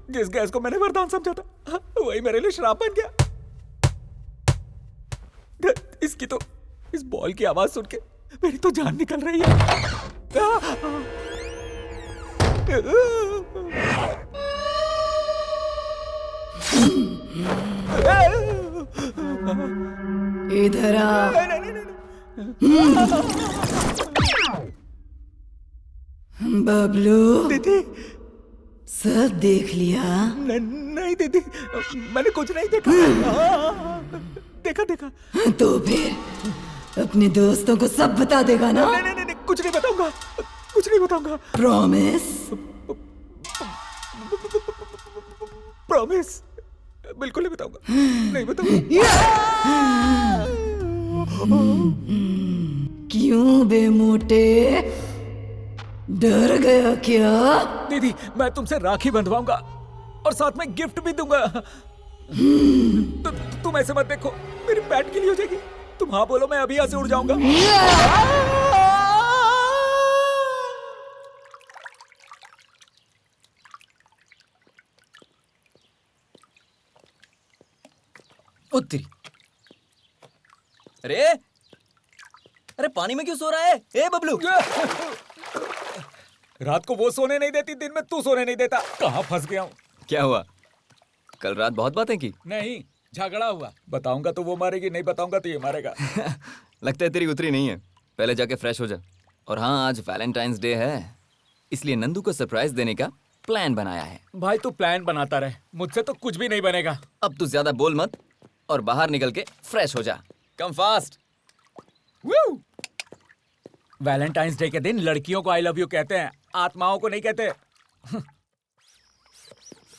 जिस गैस को मैंने वरदान समझा था वही मेरे लिए श्राप बन गया। इसकी तो इस बॉल की आवाज सुन के मेरी तो जान निकल रही है। इधर आ। बबलू दीदी सब देख लिया? नहीं दीदी, मैंने कुछ नहीं देखा। देखा। तो फिर अपने दोस्तों को सब बता देगा ना? नहीं, कुछ नहीं बताऊंगा। प्रॉमिस बिल्कुल नहीं बताऊंगा। क्यों बे मोटे, डर गया क्या? दीदी मैं तुमसे राखी बंधवाऊंगा और साथ में गिफ्ट भी दूंगा। तुम ऐसे मत देखो, मेरी पैट के लिए हो जाएगी। तुम हाँ बोलो, मैं अभी यहाँ से उड़ जाऊंगा। उत्तरी। अरे पानी में क्यों सो रहा है? ए बबलू, रात को वो सोने नहीं देती, दिन में तू सोने नहीं देता। कहाँ फंस गया हूँ? क्या हुआ? कल रात बहुत बातें की। नहीं, झगड़ा हुआ। बताऊंगा तो वो मारेगी, नहीं बताऊंगा तो ये मारेगा। लगता है तेरी उतरी नहीं है। पहले जाके फ्रेश हो जा। और हाँ, आज वैलेंटाइंस डे है, इसलिए नंदू को सरप्राइज देने का प्लान बनाया है। भाई तू प्लान बनाता रहे, मुझसे तो कुछ भी नहीं बनेगा। अब तू ज्यादा बोल मत और बाहर निकल के फ्रेश हो जा। Come fast. वैलेंटाइंस डे के दिन लड़कियों को आई लव यू कहते हैं, आत्माओं को नहीं कहते।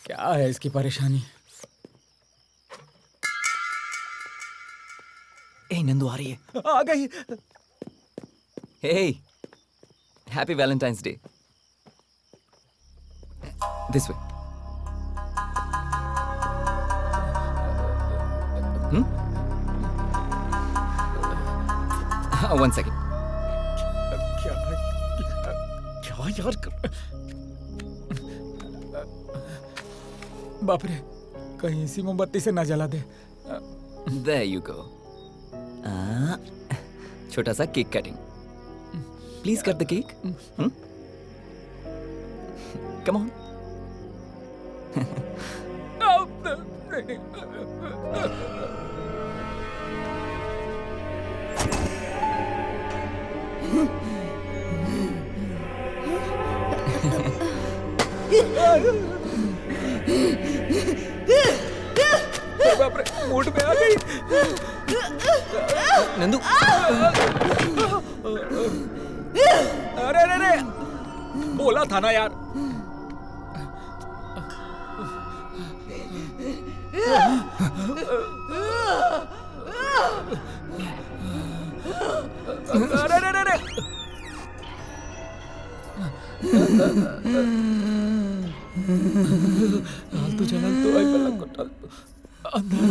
क्या है इसकी परेशानी? ए नंदू आ रही है। आ गई। Hey, happy valentine's day. This way. One second. क्या यार? बाप रे, कहीं इसी मोमबत्ती से ना जला दे। There you go. छोटा सा cake cutting. Please cut the cake. Come on. बाप रे, मूड में आ गई। नंदू। अरे बोला था ना यार। अरे डाल तो चला तो आई पलक को डाल तो अंदर।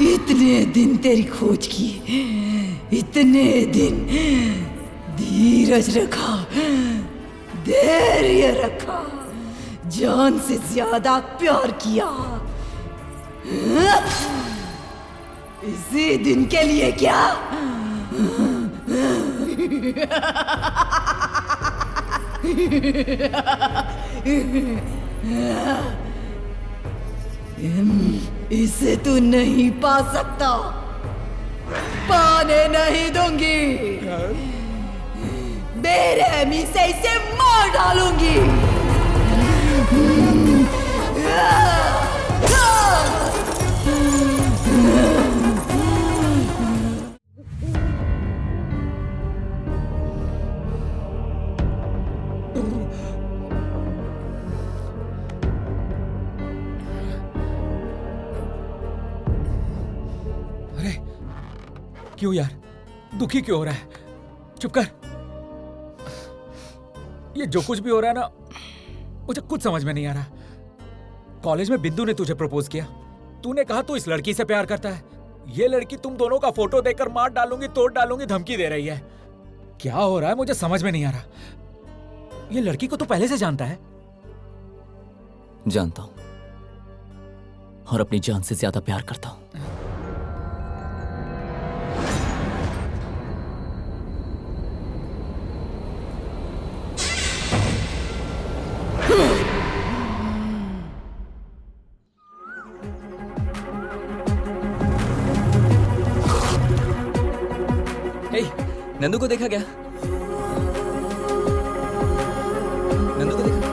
इतने दिन तेरी खोज की, इतने दिन धीरज रखा, धैर्य रखा, जान से ज्यादा प्यार किया, इसी दिन के लिए क्या? इसे तू नहीं पा सकता, पाने नहीं दूंगी, बेरहमी से इसे मार डालूंगी। क्यों यार, दुखी क्यों हो रहा है? चुप कर। ये जो कुछ भी हो रहा है ना, मुझे कुछ समझ में नहीं आ रहा। कॉलेज में बिंदु ने तुझे प्रपोज किया, तूने कहा तू इस लड़की से प्यार करता है। ये लड़की तुम दोनों का फोटो देखकर मार डालूंगी, तोड़ डालूंगी धमकी दे रही है। क्या हो रहा है मुझे समझ में नहीं आ रहा। ये लड़की को तू पहले से जानता है? जानता हूं, और अपनी जान से ज्यादा प्यार करता हूं। नंदू को देखा क्या? नंदू को देखा?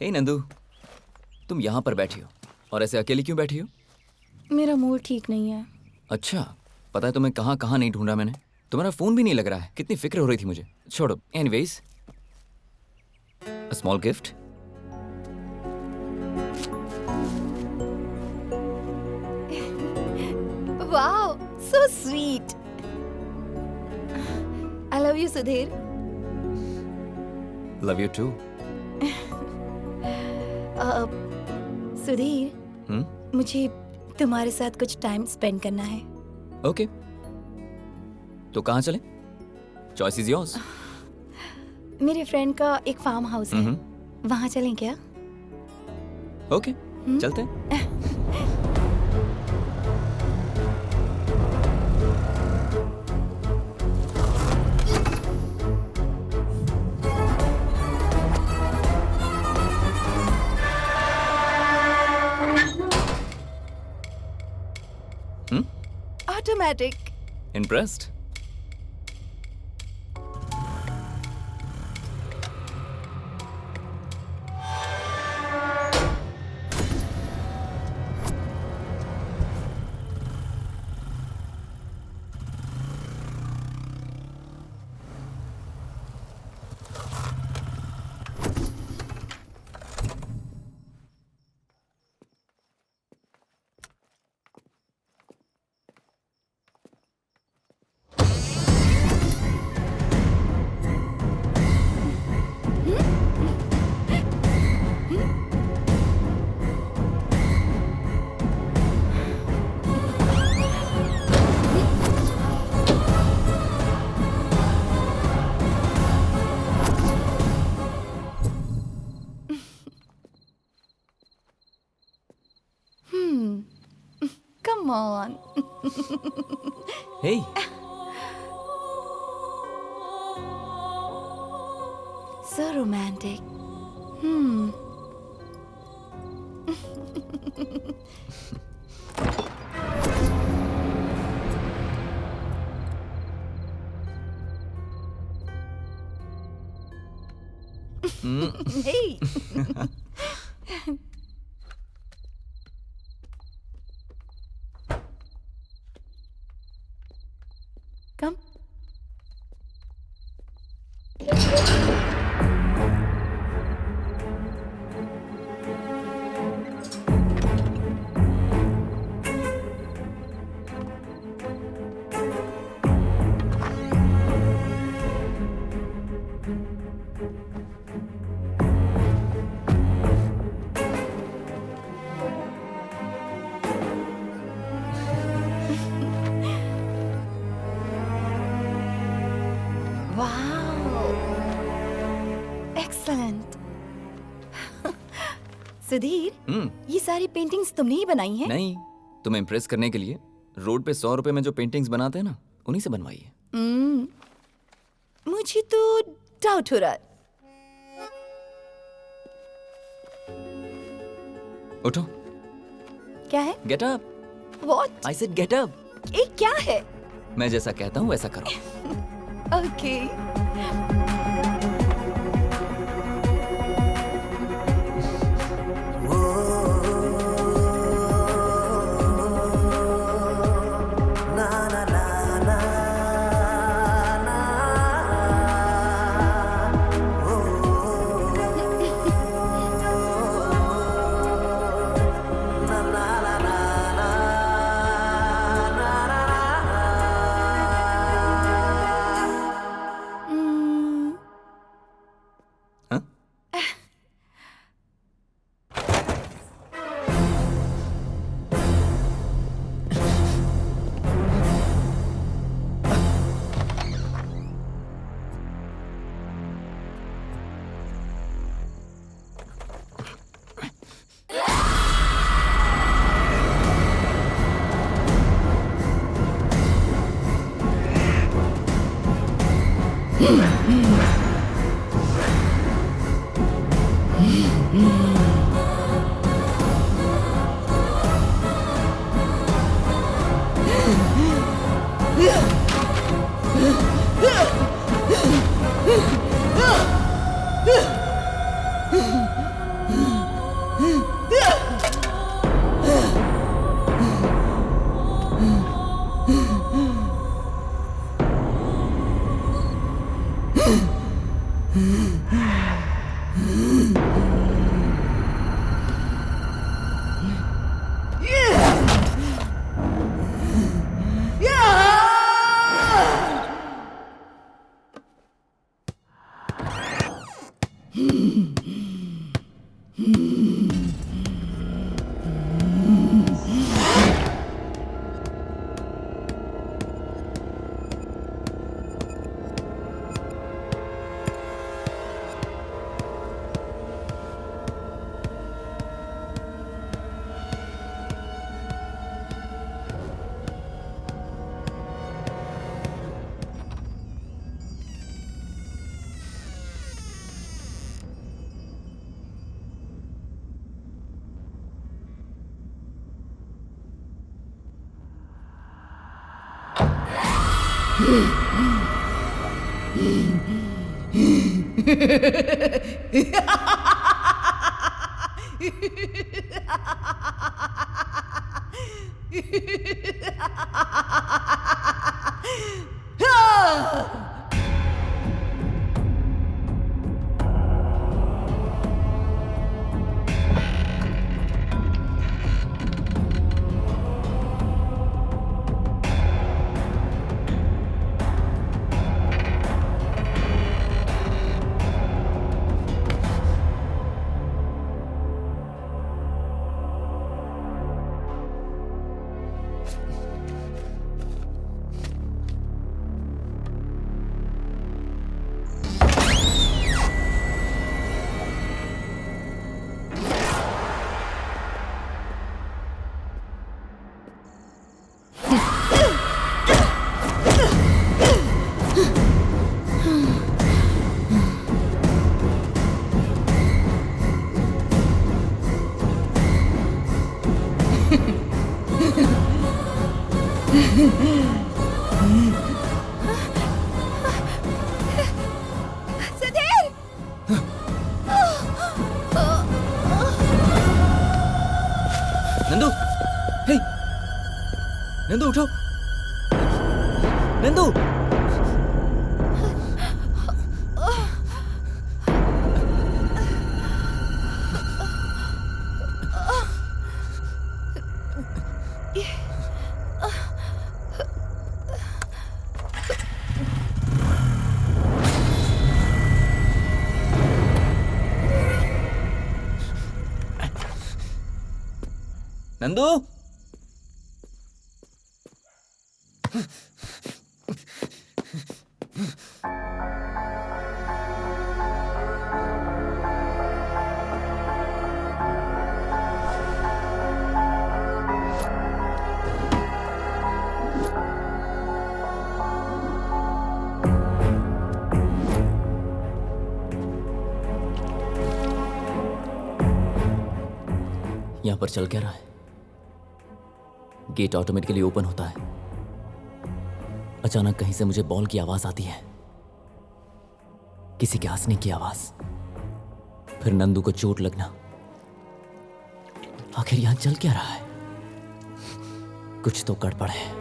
हे नंदू, तुम यहाँ पर बैठी हो और ऐसे अकेली क्यों बैठी हो? मेरा मूड ठीक नहीं है। अच्छा, पता है तुम्हें कहाँ कहाँ नहीं ढूंढा मैंने? तुम्हारा फोन भी नहीं लग रहा है। कितनी फिक्र हो रही थी मुझे। छोड़ो, anyways, a small gift. Wow, so sweet. I love you Sudhir. Love you too. Sudhir, मुझे तुम्हारे साथ कुछ टाइम स्पेंड करना है। ओके, तो कहाँ चलें? Choice is yours. मेरे फ्रेंड का एक फार्म हाउस है, वहाँ चलें क्या? ओके, चलते हैं। Automatic. Impressed? Come on. Hey. So romantic. Hey. Come. Wow. Excellent. Sudhir, ये सारी पेंटिंग्स तुमने ही बनाई हैं? नहीं, तुम्हें इम्प्रेस करने के लिए रोड पे 100 रुपए में जो पेंटिंग्स बनाते हैं ना, उन्हीं से बनवाई है। मुझे तो डाउट हो रहा है। उठो। क्या है? Get up. What? I said get up. ये क्या है? मैं जैसा कहता हूँ वैसा करो। Okay. सुधीर! नंदू, हे, नंदू उठो, नंदू। नंदू, यहां पर चल क्या रहा है? गेट ऑटोमेटिकली ओपन होता है। अचानक कहीं से मुझे बॉल की आवाज आती है, किसी के हंसने की आवाज, फिर नंदू को चोट लगना। आखिर यहां चल क्या रहा है? कुछ तो गड़बड़ है।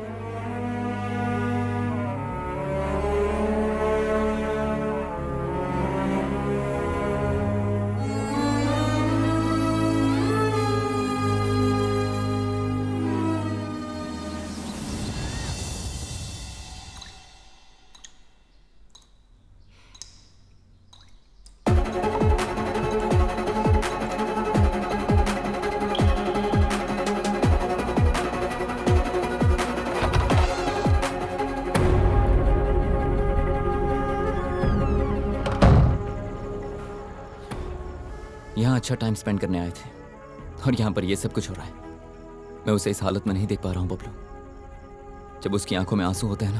यहां अच्छा टाइम स्पेंड करने आए थे और यहां पर यह सब कुछ हो रहा है। मैं उसे इस हालत में नहीं देख पा रहा हूं बबलू। जब उसकी आंखों में आंसू होते हैं ना,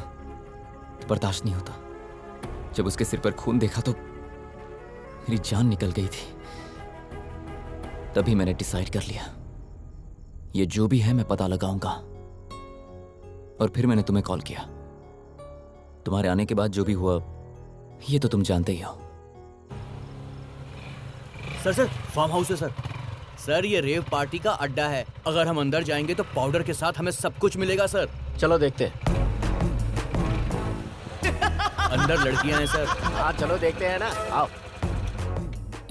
तो बर्दाश्त नहीं होता। जब उसके सिर पर खून देखा तो मेरी जान निकल गई थी। तभी मैंने डिसाइड कर लिया, ये जो भी है मैं पता लगाऊंगा। और फिर मैंने तुम्हें कॉल किया। तुम्हारे आने के बाद जो भी हुआ ये तो तुम जानते ही हो। सर फार्म हाउस है सर। सर ये रेव पार्टी का अड्डा है। अगर हम अंदर जाएंगे तो पाउडर के साथ हमें सब कुछ मिलेगा सर। चलो देखते हैं। अंदर लड़कियां हैं सर। हाँ चलो देखते हैं ना, आओ।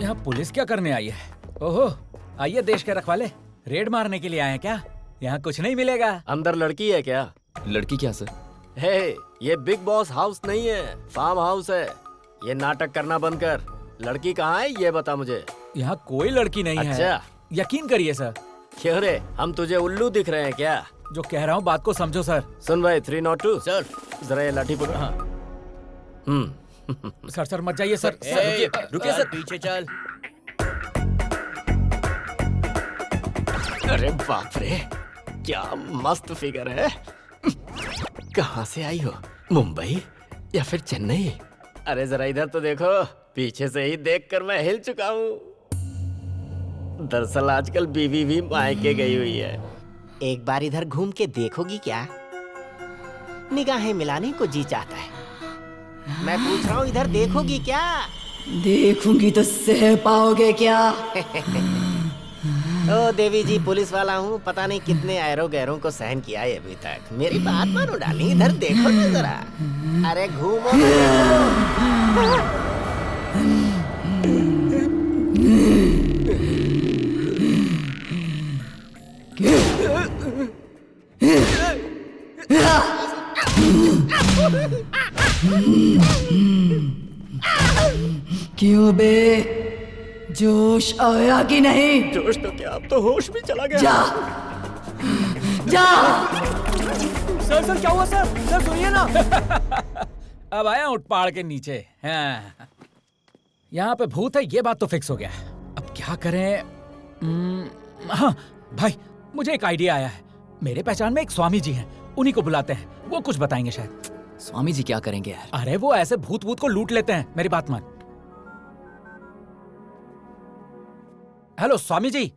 यहाँ पुलिस क्या करने आई है? ओहो, आइए देश के रखवाले, रेड मारने के लिए आए हैं क्या? यहाँ कुछ नहीं मिलेगा। अंदर लड़की है क्या? लड़की क्या सर? हे, ये बिग बॉस हाउस नहीं है, फार्म हाउस है। ये नाटक करना बंद कर। लड़की कहाँ है ये बता मुझे। यहाँ कोई लड़की नहीं है। अच्छा, यकीन करिए सर। क्यों रे, हम तुझे उल्लू दिख रहे हैं क्या? जो कह रहा हूँ बात को समझो सर। सुन भाई 302 सर, जरा ये लाठी पकड़। हाँ। सर मत जाइए सर। रुकिए सर, पीछे चल। अरे बाप रे, क्या मस्त फिगर है। कहाँ से आई हो, मुंबई या फिर चेन्नई? अरे जरा इधर तो देखो, पीछे से ही देखकर मैं हिल चुका हूँ। दरअसल आजकल बीवी भी मायके गई हुई है। एक बार इधर घूम के देखोगी क्या? निगाहें मिलाने को जी चाहता है। मैं पूछ रहा हूँ, इधर देखोगी क्या? देखूंगी तो सह पाओगे क्या? ओ देवी जी, पुलिस वाला हूँ। पता नहीं कितने ऐरो गैरों को सहन किया है अभी तक। मेरी बात मानो डाली, इधर देखो ना जरा। अरे घूमो ना, देखो। क्यों बे, जोश आया कि नहीं? जोश तो क्या, अब तो होश भी चला गया। जा जा। सर क्या हुआ सर? सर सुनिए ना। अब आया उठ पहाड़ के नीचे। हाँ। यहाँ पे भूत है, ये बात तो फिक्स हो गया। अब क्या करें? हाँ भाई, मुझे एक आइडिया आया है। मेरे पहचान में एक स्वामी जी हैं, उन्हीं को बुलाते हैं, वो कुछ बताएंगे शायद। स्वामी जी क्या करेंगे यार? अरे वो ऐसे भूत को लूट लेते हैं, मेरी बात मान। हेलो स्वामी जी,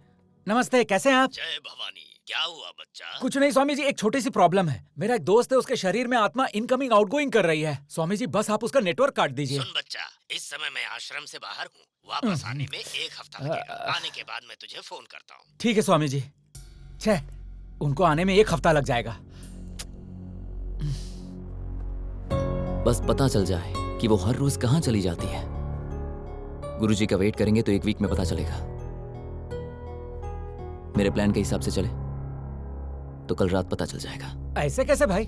नमस्ते, कैसे हैं आप? जय भवानी। क्या हुआ बच्चा? कुछ नहीं स्वामी जी, एक छोटी सी प्रॉब्लम है। मेरा एक दोस्त है, उसके शरीर में आत्मा इनकमिंग आउटगोइंग कर रही है। स्वामी जी बस आप उसका नेटवर्क काट दीजिए। सुन बच्चा, इस समय मैं आश्रम से बाहर हूँ, वापस आने में 1 हफ्ता लगेगा। आने के बाद मैं तुझे फोन करता हूँ। ठीक है स्वामी जी। छे, उनको आने में 1 हफ्ता लग जाएगा। बस पता चल जाए कि वो हर रोज कहाँ चली जाती है। गुरुजी का वेट करेंगे तो 1 वीक में पता चलेगा। मेरे प्लान के हिसाब से चले तो कल रात पता चल जाएगा। ऐसे कैसे भाई?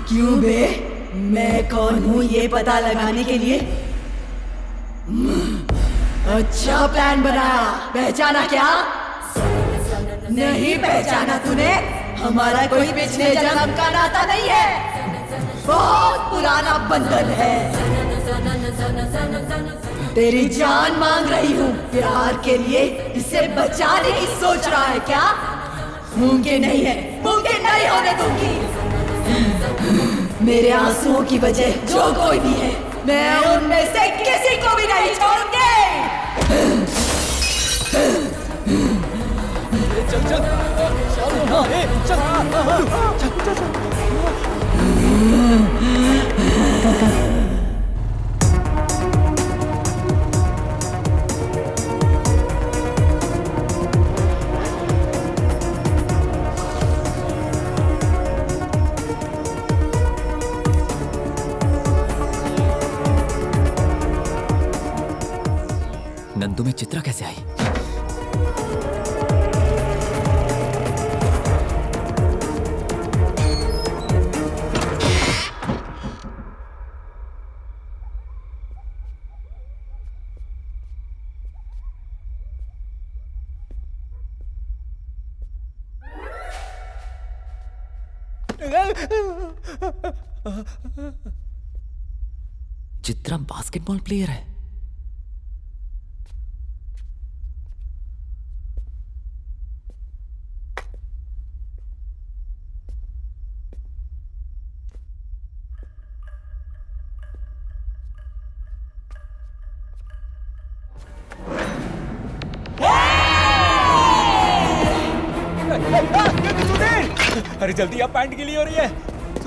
क्यों बे? मैं कौन हूँ ये पता लगाने के लिए? अच्छा प्लान बनाया। पहचाना क्या? नहीं पहचाना तूने? हमारा कोई पिछले जन्म का नाता नहीं है, बहुत पुराना बंधन है। तेरी जान मांग रही हूँ प्यार के लिए। इसे बचाने की सोच रहा है क्या? मुमकिन नहीं है, मुमकिन नहीं होने दूंगी। मेरे आंसुओं की वजह जो कोई भी है, मैं उनमें से किसी को भी नहीं छोड़ूंगी। चल चल नंदू में चित्रा कैसे आई? चित्रा बास्केटबॉल प्लेयर है। अरे जल्दी, आप पैंट गीली हो रही है।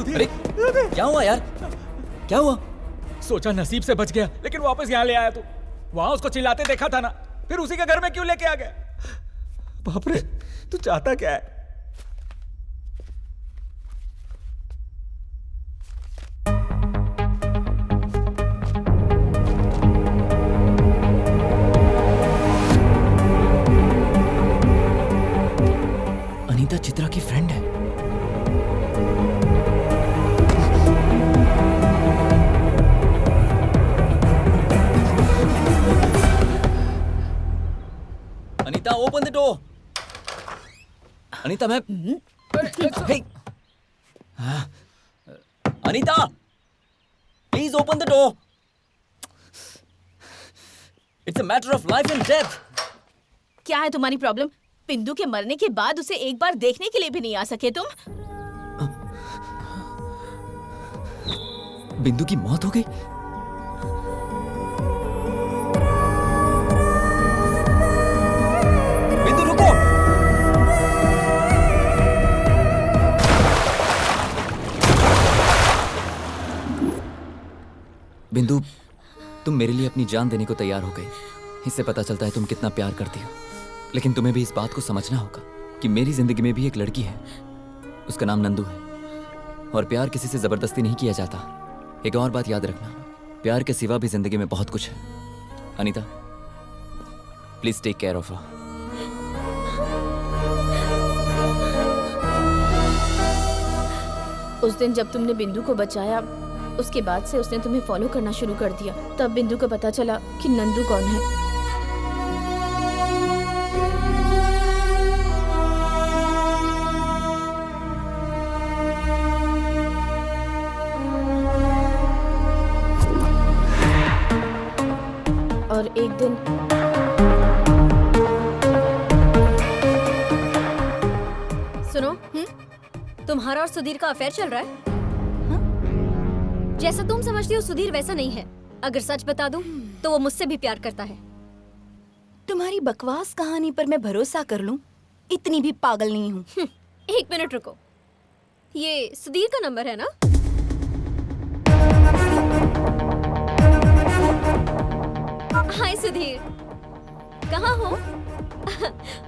अरे क्या हुआ यार? क्या हुआ? सोचा नसीब से बच गया, लेकिन वापस यहाँ ले आया तू। वहां उसको चिल्लाते देखा था ना, फिर उसी के घर में क्यों लेके आ गया? बाप रे, तू चाहता क्या है? अनीता चित्रा की फ्रेंड है। Anita open the door. Anita मैं Hey! Anita please open the door. It's a matter of life and death. क्या है तुम्हारी प्रॉब्लम? बिंदु के मरने के बाद उसे एक बार देखने के लिए भी नहीं आ सके तुम? बिंदु की मौत हो गई? बिंदु रुको। बिंदु तुम मेरे लिए अपनी जान देने को तैयार हो गई। इससे पता चलता है तुम कितना प्यार करती हो। लेकिन तुम्हें भी इस बात को समझना होगा कि मेरी जिंदगी में भी एक लड़की है। उसका नाम नंदू है और प्यार किसी से जबरदस्ती नहीं किया जाता। एक और बात याद रखना, प्यार के सिवा भी जिंदगी में बहुत कुछ है। Anita please take care of her. उस दिन जब तुमने बिंदु को बचाया, उसके बाद से उसने तुम्हें फॉलो करना शुरू कर दिया। तब बिंदु को पता चला कि नंदू कौन है। और एक दिन सुनो, तुम्हारा और सुधीर का अफेयर चल रहा है? जैसा तुम समझती हो सुधीर वैसा नहीं है। अगर सच बता दूं तो वो मुझसे भी प्यार करता है। तुम्हारी बकवास कहानी पर मैं भरोसा कर लूं? इतनी भी पागल नहीं हूँ। एक मिनट रुको, ये सुधीर का नंबर है ना? हाय सुधीर, कहाँ हो?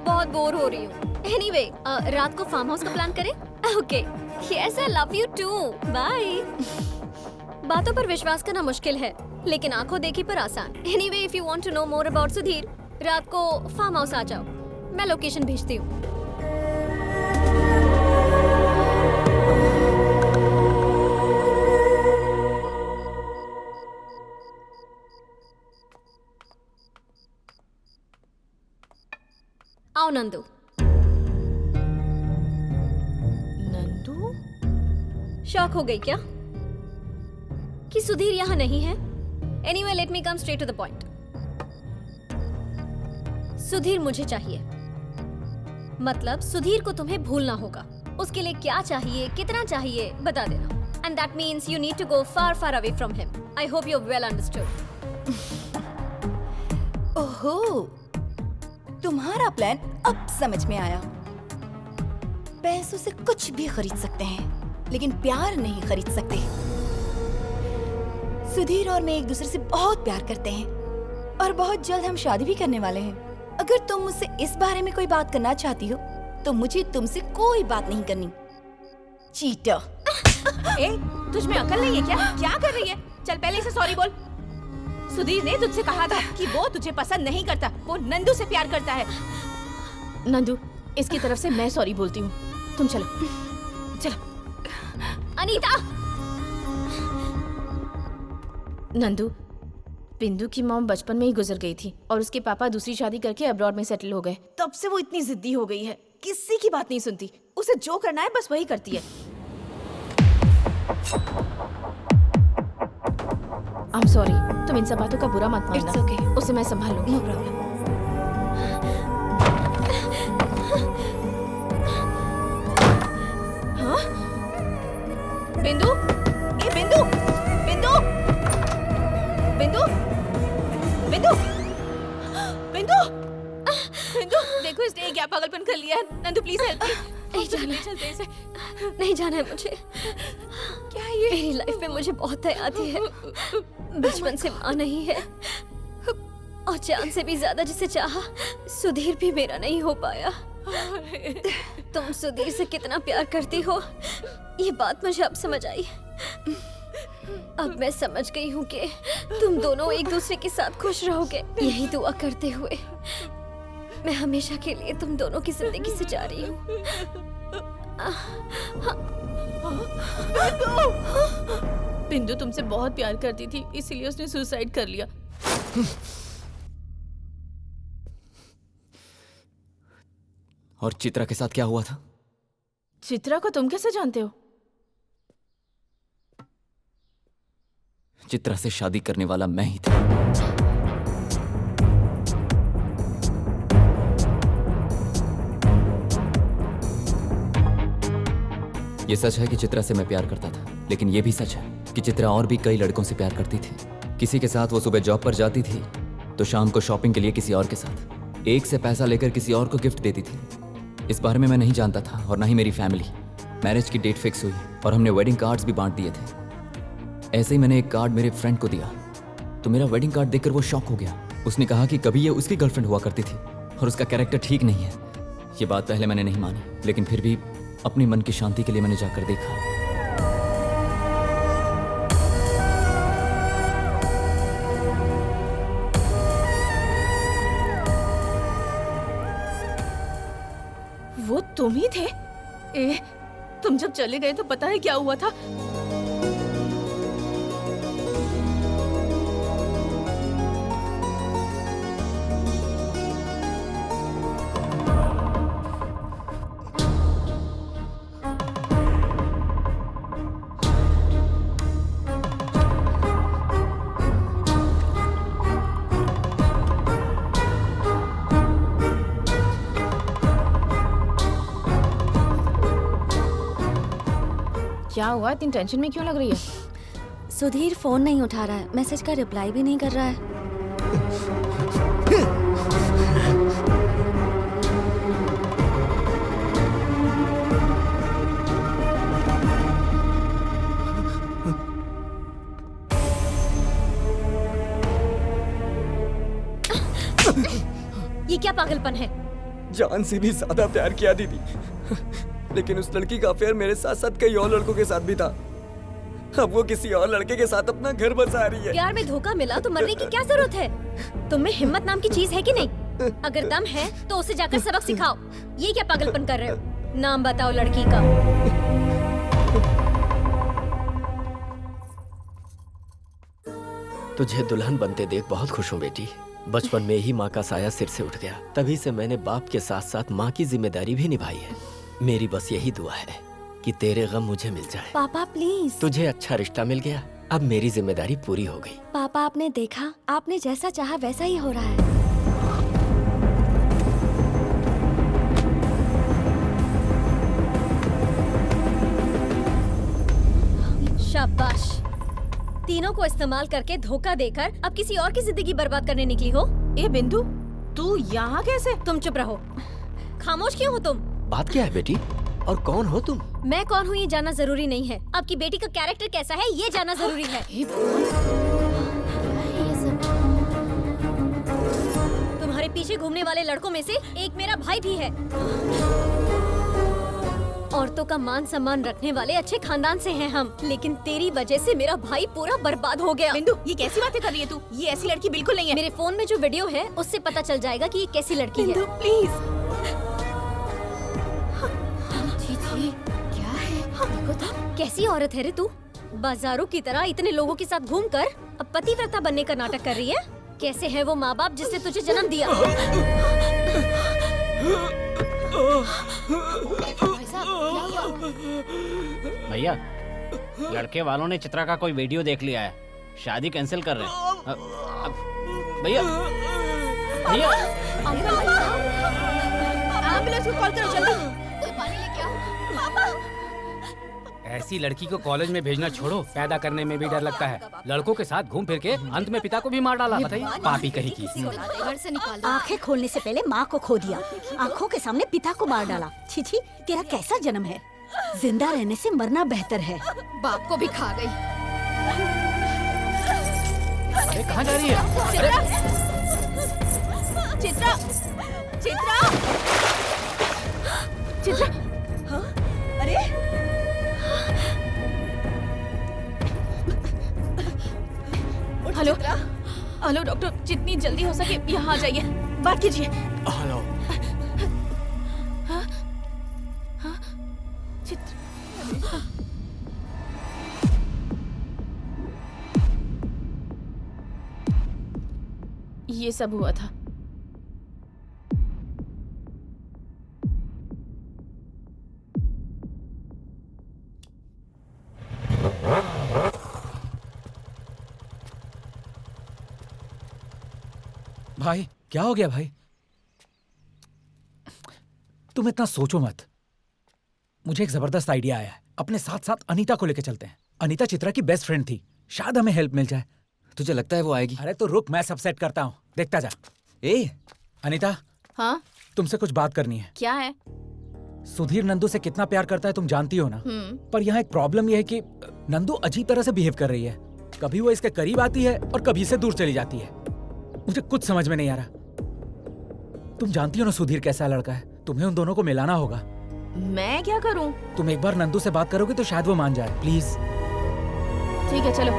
बहुत बोर हो रही हूँ। एनीवे, रात को फार्म हाउस का प्लान करें? Okay, yes I love you too, bye. बातों पर विश्वास करना मुश्किल है, लेकिन आंखों देखी पर आसान। Anyway, if you want to know more about Sudhir, रात को फार्म हाउस आ जाओ, मैं लोकेशन भेजती हूँ। आओ नंदू। नंदू? शॉक हो गई क्या कि सुधीर यहाँ नहीं है? Anyway, let me come straight to the point. Sudhir मुझे चाहिए, मतलब सुधीर को तुम्हें भूलना होगा। उसके लिए क्या चाहिए, कितना चाहिए, बता देना। And that means you need to go far far away from him. I hope you well understood. ओहो, तुम्हारा प्लान अब समझ में आया। पैसों से कुछ भी खरीद सकते हैं, लेकिन प्यार नहीं खरीद सकते। सुधीर और मैं एक दूसरे से बहुत प्यार करते हैं और बहुत जल्द हम शादी भी करने वाले हैं। अगर तुम मुझसे इस बारे में कोई बात करना चाहती हो तो मुझे तुमसे कोई बात नहीं करनी। चीटर। ए, तुझ में अकल नहीं है क्या? क्या कर रही है? चल पहले इसे सॉरी बोल। सुधीर ने तुझसे कहा था कि वो तुझे पसंद नहीं करता, वो नंदू से प्यार करता है। नंदू, इसकी तरफ से मैं सॉरी बोलती हूँ। तुम चलो, चलो। अनीता! नंदू, बिंदु की मॉम बचपन में ही गुजर गई थी और उसके पापा दूसरी शादी करके अब्रॉड में सेटल हो गए। तब से वो इतनी जिद्दी हो गई है, किसी की बात नहीं सुनती। उसे जो करना है बस वही करती है। I'm sorry, तुम इन सब बातों का बुरा मत मानना। It's okay. उसे मैं संभाल लूंगी। No problem. हाँ? बिंदु? ए बिंदु? बिंदु? बिंदु? बिंदु? बिंदु? बिंदु, देखो इसने क्या पागलपन कर लिया है। Nandu please help me. नहीं जाना, चलते इसे। नहीं जाना है मुझे। क्या ये? मेरी लाइफ में मुझे बहुत दया आती है। बचपन से माँ नहीं है और जान से भी ज्यादा जिसे चाहा, सुधीर भी मेरा नहीं हो पाया। तुम सुधीर से कितना प्यार करती हो, ये बात मुझे अब समझ आई। अब मैं समझ गई हूँ कि तुम दोनों एक दूसरे के साथ खुश रहोगे। यही दुआ करते हुए मैं हमेशा के लिए तुम दोनों की जिंदगी से जा रही हूँ। बिंदु तुमसे बहुत प्यार करती थी, इसीलिए उसने सुसाइड कर लिया। और चित्रा के साथ क्या हुआ था? चित्रा को तुम कैसे जानते हो? चित्रा से शादी करने वाला मैं ही था। ये सच है कि चित्रा से मैं प्यार करता था, लेकिन ये भी सच है कि चित्रा और भी कई लड़कों से प्यार करती थी। किसी के साथ वो सुबह जॉब पर जाती थी तो शाम को शॉपिंग के लिए किसी और के साथ, एक से पैसा लेकर किसी और को गिफ्ट देती थी। इस बारे में मैं नहीं जानता था और ना ही मेरी फैमिली। मैरिज की डेट फिक्स हुई और हमने वेडिंग कार्ड्स भी बांट दिए थे। ऐसे ही मैंने एक कार्ड मेरे फ्रेंड को दिया तो मेरा वेडिंग कार्ड देखकर वो शॉक हो गया। उसने कहा कि कभी ये उसकी गर्लफ्रेंड हुआ करती थी और उसका कैरेक्टर ठीक नहीं है। ये बात पहले मैंने नहीं मानी, लेकिन फिर भी अपनी मन की शांति के लिए मैंने जाकर देखा। वो तुम ही थे? तुम जब चले गए तो पता है क्या हुआ था? क्या हुआ? इतनी टेंशन में क्यों लग रही है? सुधीर फोन नहीं उठा रहा है, मैसेज का रिप्लाई भी नहीं कर रहा है। ये क्या पागलपन है? जान से भी ज्यादा प्यार किया दीदी, लेकिन उस लड़की का अफेयर मेरे साथ साथ कई और लड़कों के साथ भी था। अब वो किसी और लड़के के साथ अपना घर बसा रही है। प्यार में धोखा मिला तो मरने की क्या जरूरत है? तुम में हिम्मत नाम की चीज है कि नहीं? अगर दम है तो उसे जाकर सबक सिखाओ। ये क्या पागलपन कर रहे हो? नाम बताओ लड़की का। तुझे दुल्हन बनते देख बहुत खुश हूँ बेटी। बचपन में ही माँ का साया सिर से उठ गया, तभी से मैंने बाप के साथ साथ माँ की जिम्मेदारी भी निभाई है। मेरी बस यही दुआ है कि तेरे गम मुझे मिल जाए। पापा प्लीज। तुझे अच्छा रिश्ता मिल गया, अब मेरी जिम्मेदारी पूरी हो गई। पापा आपने देखा, आपने जैसा चाहा वैसा ही हो रहा है। शाबाश। तीनों को इस्तेमाल करके धोखा देकर अब किसी और की जिंदगी बर्बाद करने निकली हो। ए बिंदु, तू यहाँ कैसे? तुम चुप रहो। खामोश क्यों हो तुम? बात क्या है बेटी, और कौन हो तुम? मैं कौन हूँ ये जानना जरूरी नहीं है, आपकी बेटी का कैरेक्टर कैसा है ये जानना जरूरी है। तुम्हारे पीछे घूमने वाले लड़कों में से एक मेरा भाई भी है। औरतों का मान सम्मान रखने वाले अच्छे खानदान से हैं हम, लेकिन तेरी वजह से मेरा भाई पूरा बर्बाद हो गया। बिंदु, ये कैसी बातें कर रही है तू? ये ऐसी लड़की बिल्कुल नहीं है। मेरे फोन में जो वीडियो है उससे पता चल जाएगा कि ये कैसी लड़की है। प्लीज। क्या है? देखो तो कैसी औरत है रे तू। बाजारों की तरह इतने लोगों के साथ घूमकर अब पतिव्रता बनने का नाटक कर रही है। कैसे है वो माँ बाप जिसने तुझे जन्म दिया? भैया, लड़के वालों ने चित्रा का कोई वीडियो देख लिया है, शादी कैंसिल कर रहे हैं। भैया भैया एम्बुलेंस को कॉल करो जल्दी। कोई पानी लेके आओ। पापा। ऐसी लड़की को कॉलेज में भेजना छोड़ो, पैदा करने में भी डर लगता है। लड़कों के साथ घूम फिर के अंत में पिता को भी मार डाला। बताइए, पापी कहीं की। घर से निकाल दो। आंखें खोलने से पहले माँ को खो दिया, आंखों के सामने पिता को मार डाला। छी छी, तेरा कैसा जन्म है? जिंदा रहने से मरना बेहतर है। बाप को भी खा गई। अरे कहाँ जा रही है? चित्रा, चित्रा, चित्रा। हाँ? अरे हेलो हेलो डॉक्टर, जितनी जल्दी हो सके यहाँ आ जाइए। बात कीजिए। हेलो। हाँ? हाँ? चित्रा। ये सब हुआ था। भाई क्या हो गया भाई? तुम इतना सोचो मत। मुझे एक जबरदस्त आइडिया आया है। अपने साथ साथ अनीता को लेकर चलते हैं। अनीता चित्रा की बेस्ट फ्रेंड थी, शायद हमें हेल्प मिल जाए। तुझे लगता है वो आएगी? अरे तो रुक, मैं सब सेट करता हूँ, देखता जा। अनीता, हाँ तुमसे कुछ बात करनी है। क्या है? सुधीर नंदू से कितना प्यार करता है तुम जानती हो ना। पर यहाँ एक प्रॉब्लम यह है कि नंदू अजीब तरह से बिहेव कर रही है। कभी वो इसके करीब आती है और कभी इससे दूर चली जाती है। मुझे कुछ समझ में नहीं आ रहा। तुम जानती हो ना सुधीर कैसा लड़का है। तुम्हें उन दोनों को मिलाना होगा। मैं क्या करूं? तुम एक बार नंदू से बात करोगे तो शायद वो मान जाए। प्लीज। ठीक है चलो।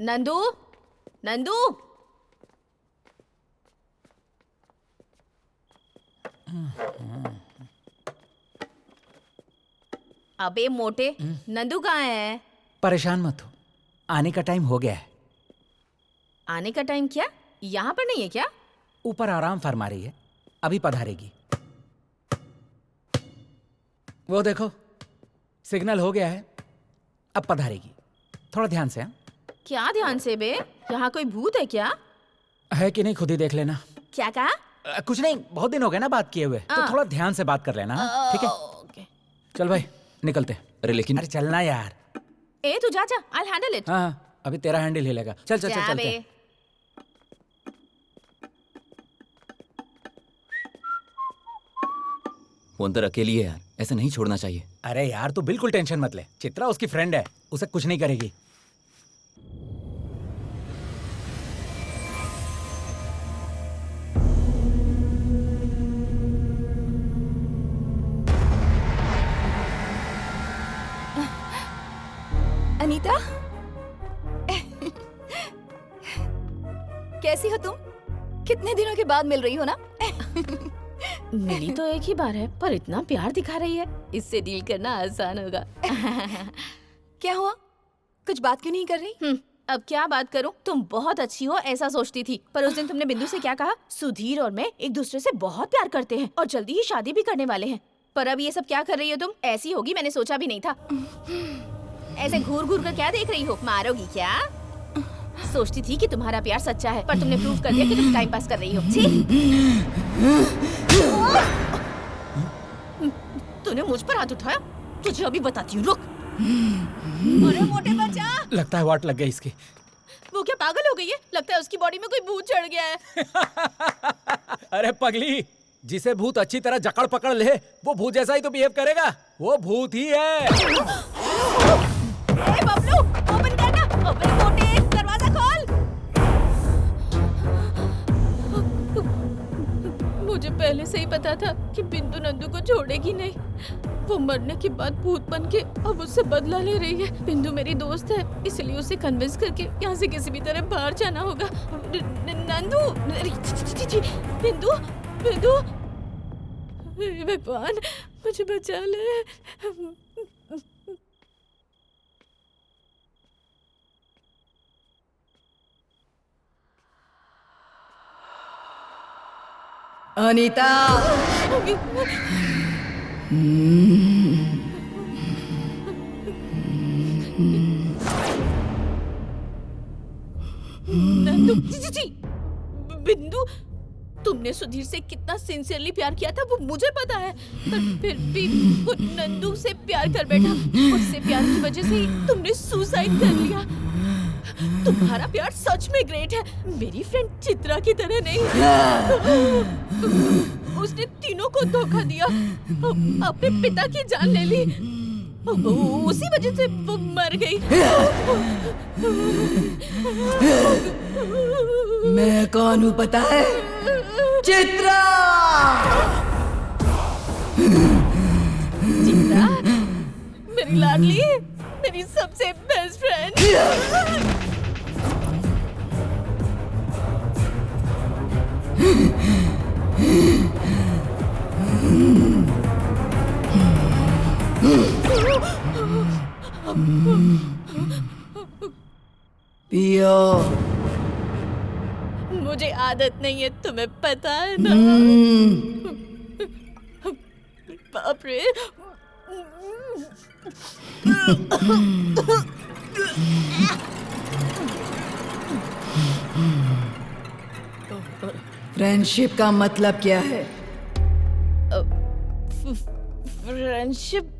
नंदू, नंदू, अबे मोटे, नंदू कहाँ है? परेशान मत हो, आने का टाइम हो गया है। आने का टाइम क्या? यहाँ पर नहीं है क्या? ऊपर आराम फरमा रही है, अभी पधारेगी। वो देखो सिग्नल हो गया है, अब पधारेगी। थोड़ा ध्यान से। क्या ध्यान से बे? यहाँ कोई भूत है क्या? है कि नहीं खुद ही देख लेना। क्या कहा? कुछ नहीं, बहुत दिन हो गए ना बात किए हुए, तो थोड़ा ध्यान से बात कर लेना। ठीक है चल भाई निकलते। अरे लेकिन अरे चलना यार। ए तू जा जा, I'll handle it। हाँ अभी तेरा हैंडल हिलेगा। चल चल चल चलते। वो अंदर अकेली है यार, ऐसे नहीं छोड़ना चाहिए। अरे यार तू बिल्कुल टेंशन मत ले, चित्रा उसकी फ्रेंड है, उसे कुछ नहीं करेगी। अनीता कैसी हो तुम? कितने दिनों के बाद मिल रही हो ना? मिली तो एक ही बार है, पर इतना प्यार दिखा रही है, इससे डील करना आसान होगा। क्या हुआ? कुछ बात क्यों नहीं कर रही? अब क्या बात करूं? तुम बहुत अच्छी हो ऐसा सोचती थी, पर उस दिन तुमने बिंदु से क्या कहा? सुधीर और मैं एक दूसरे से बहुत प्यार करते हैं और जल्दी ही शादी भी करने वाले हैं। पर अब ये सब क्या कर रही हो तुम? ऐसी होगी मैंने सोचा भी नहीं था। ऐसे घूर घूर कर क्या देख रही हो? मारोगी क्या? सोचती थी कि तुम्हारा प्यार सच्चा है, पर तुमने प्रूव कर दिया कि तुम टाइम पास कर रही हो। तूने मुझ पर हाथ उठाया, तुझे अभी बताती हूँ, रुक। अरे मोटे बच्चा, लगता है वाट लग गई इसकी। वो क्या पागल हो गई है? लगता है उसकी बॉडी में कोई भूत चढ़ गया है। अरे पगली, जिसे भूत अच्छी तरह जकड़ पकड़ ले वो भूत जैसा ही तो बिहेव करेगा। वो भूत ही है। ए बबलू, ओपन करना। ओपन मोटे, दरवाजा खोल। मुझे पहले से ही पता था कि बिंदु नंदू को छोड़ेगी नहीं। वो मरने के बाद भूत बन के अब उससे बदला ले रही है। बिंदु मेरी दोस्त है, इसलिए उसे कन्विंस करके यहाँ से किसी भी तरह बाहर जाना होगा। नंदू, बिंदु, बिंदु, भगवान मुझे बचा ले। अनीता, नंदू, बिंदु, तुमने सुधीर से कितना सिंसियरली प्यार किया था वो मुझे पता है, पर फिर भी वो नंदू से प्यार कर बैठा। उससे प्यार की वजह से ही तुमने सुसाइड कर लिया। तुम्हारा प्यार सच में ग्रेट है, मेरी फ्रेंड चित्रा की तरह नहीं। उसने तीनों को धोखा दिया, अपने पिता की जान ले ली, उसी वजह से वो मर गई। मैं कौन हूँ पता है? चित्रा! चित्रा, मेरी लाडली, मेरी सबसे बेस्ट फ्रेंड। पियो। मुझे आदत नहीं है, तुम्हें पता है ना। बाप रे, फ्रेंडशिप का मतलब क्या है? फ्रेंडशिप।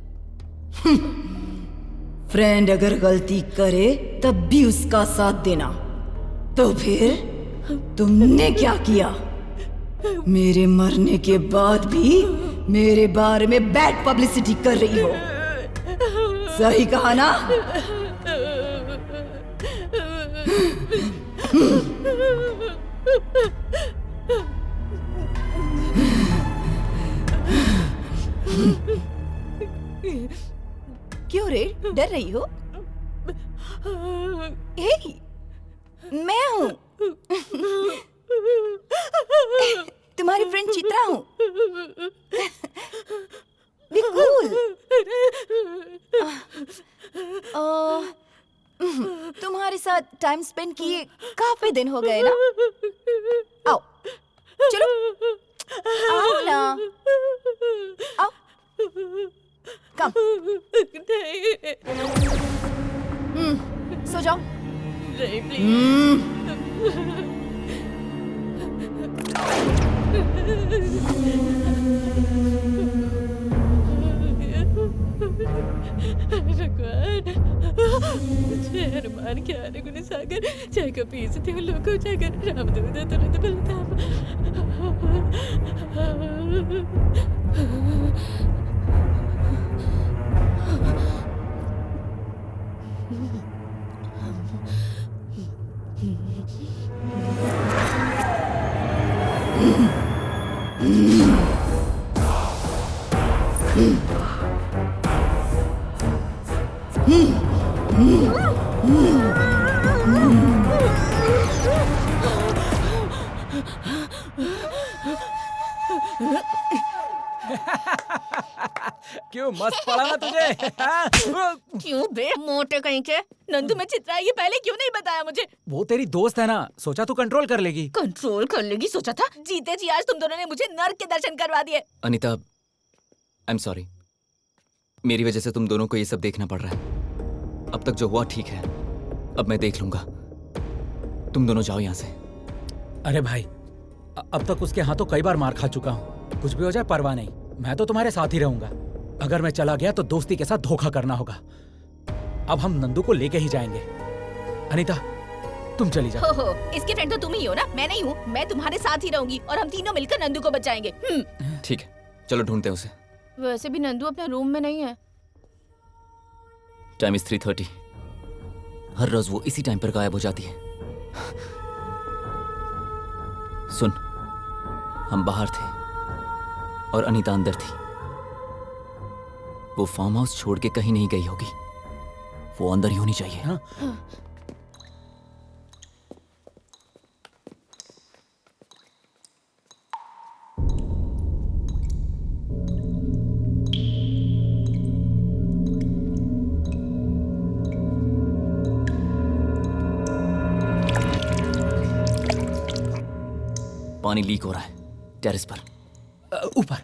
फ्रेंड अगर गलती करे तब भी उसका साथ देना। तो फिर तुमने क्या किया? मेरे मरने के बाद भी मेरे बारे में बैड पब्लिसिटी कर रही हो। सही कहा ना? क्यों रे, डर रही हो? हे, मैं हूँ। तुम्हारी फ्रेंड चित्रा हूँ। Be cool. तुम्हारे साथ टाइम स्पेंड किए काफी दिन हो गए ना। आओ, चलो, आओ ना, आओ, कम। सो जाओ। नहीं, प्लीज। भगवान, हनुमान ज्ञान गुण सागर, जय कपीस तिहु लोक उजागर, रामदूत अतुलित बलधाम। क्यों मस्त पड़ा ना तुझे? क्यों बे मोटे कहीं के? नंदू में चित्रा ये पहले क्यों नहीं बताया मुझे? वो तेरी दोस्त है ना, सोचा तू कंट्रोल कर लेगी। कंट्रोल कर लेगी सोचा था? जीते जी आज तुम दोनों ने मुझे नर्क के दर्शन करवा दिए। Anita, I am sorry. मेरी वजह से तुम दोनों को ये सब देखना पड़ रहा है। अब तक जो हुआ ठीक है, अब मैं देख लूंगा। तुम दोनों जाओ यहाँ से। अरे भाई, अब तक उसके हाथों कई बार मार खा चुका हूँ। कुछ भी हो जाए परवाह नहीं, मैं तो तुम्हारे साथ ही रहूंगा। अगर मैं चला गया तो दोस्ती के साथ धोखा करना होगा। अब हम नंदू को लेके ही जाएंगे। अनीता, तुम चली जाओ। हो, इसके फ्रेंड तो तुम ही हो ना, मैं नहीं हूँ। मैं तुम्हारे साथ ही रहूंगी और हम तीनों मिलकर नंदू को बचाएंगे। ठीक है, चलो ढूंढते हैं उसे। वैसे भी नंदू अपने रूम में नहीं है। Time is 3:30। हर रोज वो इसी टाइम पर गायब हो जाती है। सुन, हम बाहर थे और अनीता अंदर थी। वो फार्म हाउस छोड़ के कहीं नहीं गई होगी। वो अंदर ही होनी चाहिए। हाँ? पानी लीक हो रहा है टेरेस पर। ऊपर।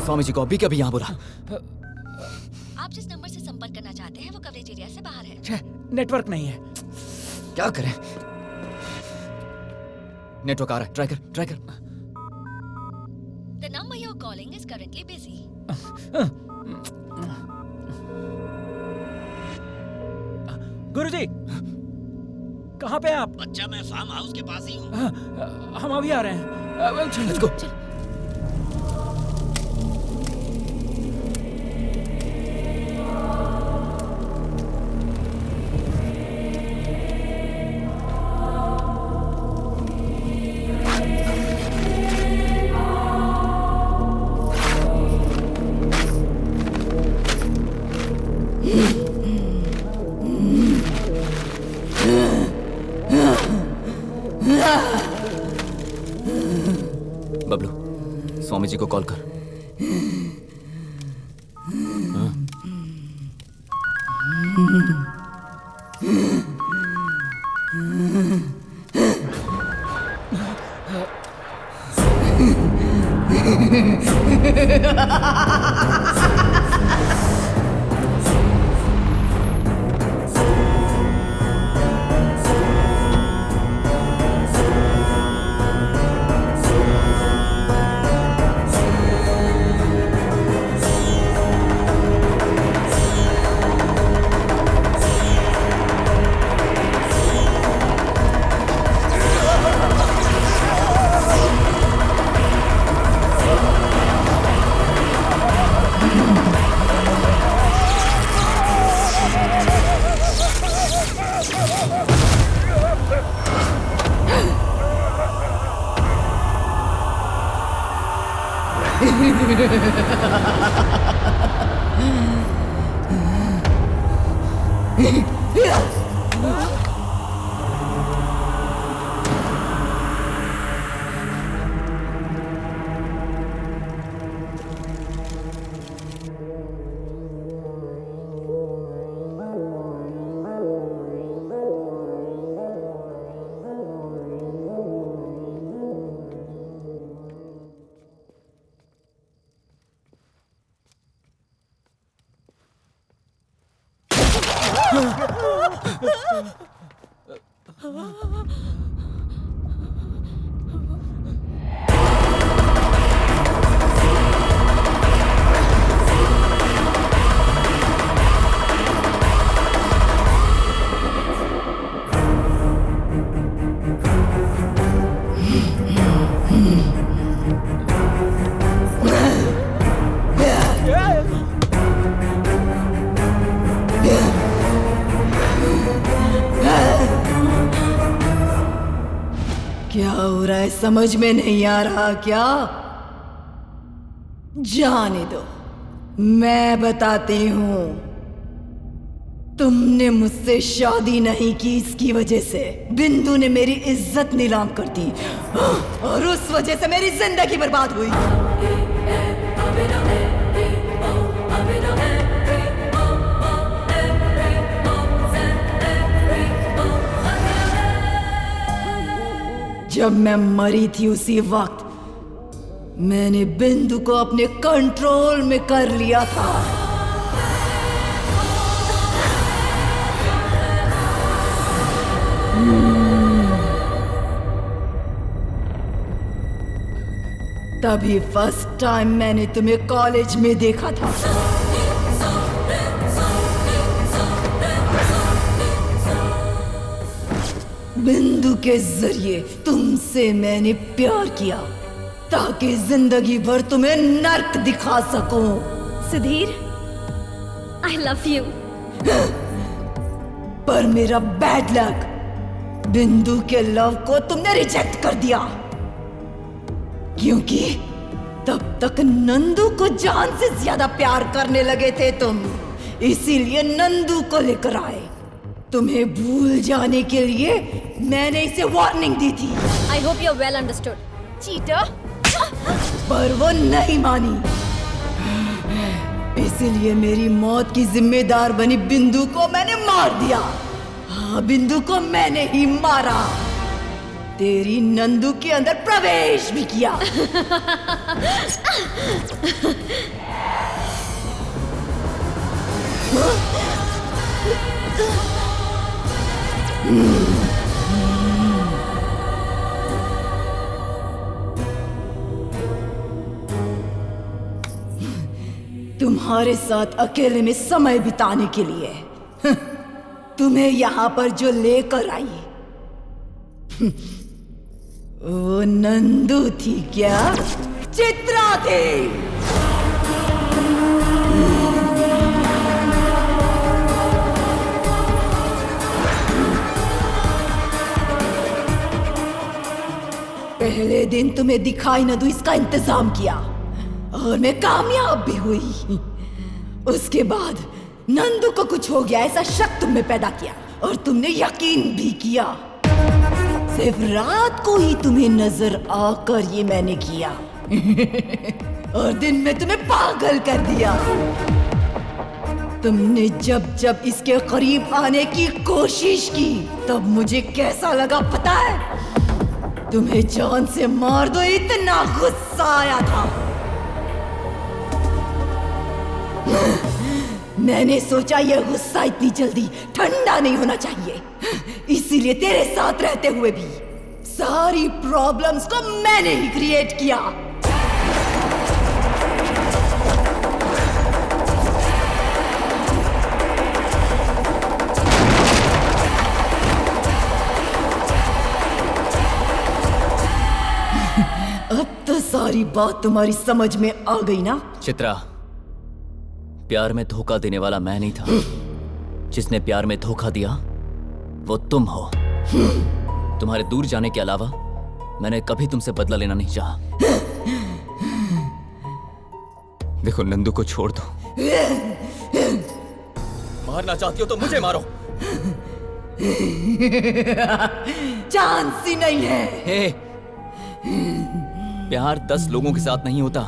स्वामी जी को अभी कभी यहाँ बुला। आप जिस नंबर से संपर्क करना चाहते हैं वो कवरेज एरिया से बाहर है। नेटवर्क नहीं है। क्या करें? नेटवर्क आ रहा है, ट्राई कर, ट्राई कर। The number you're calling is currently busy. गुरुजी, कहाँ पे हैं आप? बच्चा, मैं फार्म हाउस के पास ही हूँ। हम अभी आ रहे हैं। Let's go. बबलू, स्वामी जी को कॉल कर। क्या हो रहा है समझ में नहीं आ रहा क्या? जाने दो, मैं बताती हूँ। तुमने मुझसे शादी नहीं की, इसकी वजह से बिंदु ने मेरी इज्जत नीलाम कर दी और उस वजह से मेरी जिंदगी बर्बाद हुई। जब मैं मरी थी उसी वक्त मैंने बिंदु को अपने कंट्रोल में कर लिया था। तभी फर्स्ट टाइम मैंने तुम्हें कॉलेज में देखा था। बिंदु के जरिए तुमसे मैंने प्यार किया ताकि जिंदगी भर तुम्हें नर्क दिखा सकूं। Sudhir, I love you। पर मेरा बैड लक, बिंदु के लव को तुमने रिजेक्ट कर दिया, क्योंकि तब तक नंदू को जान से ज्यादा प्यार करने लगे थे तुम, इसीलिए नंदू को लेकर आए। तुम्हें भूल जाने के लिए मैंने इसे वार्निंग दी थी। I hope you're well understood, cheater। पर वो नहीं मानी, इसीलिए मेरी मौत की जिम्मेदार बनी बिंदु को मैंने मार दिया। हाँ, बिंदु को मैंने ही मारा, तेरी नंदू के अंदर प्रवेश भी किया। तुम्हारे साथ अकेले में समय बिताने के लिए तुम्हें यहाँ पर जो लेकर आई वो नंदू थी क्या? चित्रा थी। पहले दिन तुम्हें दिखाई न दूं इसका इंतजाम किया और मैं कामयाब भी हुई। उसके बाद नंदू को कुछ हो गया ऐसा शक तुम में पैदा किया और तुमने यकीन भी किया। सिर्फ रात को ही तुम्हें नजर आकर ये मैंने किया और दिन में तुम्हें पागल कर दिया। तुमने जब जब इसके करीब आने की कोशिश की तब मुझे कैसा लगा पता है? तुम्हें जान से मार दो इतना गुस्सा आया था। मैंने सोचा यह गुस्सा इतनी जल्दी ठंडा नहीं होना चाहिए, इसीलिए तेरे साथ रहते हुए भी सारी प्रॉब्लम्स को मैंने ही क्रिएट किया। अब तो सारी बात तुम्हारी समझ में आ गई ना? चित्रा, प्यार में धोखा देने वाला मैं नहीं था। जिसने प्यार में धोखा दिया वो तुम हो। तुम्हारे दूर जाने के अलावा मैंने कभी तुमसे बदला लेना नहीं चाहा। देखो, नंदू को छोड़ दो। मारना चाहती हो तो मुझे मारो। चांस ही नहीं है। हे, प्यार 10 लोगों के साथ नहीं होता,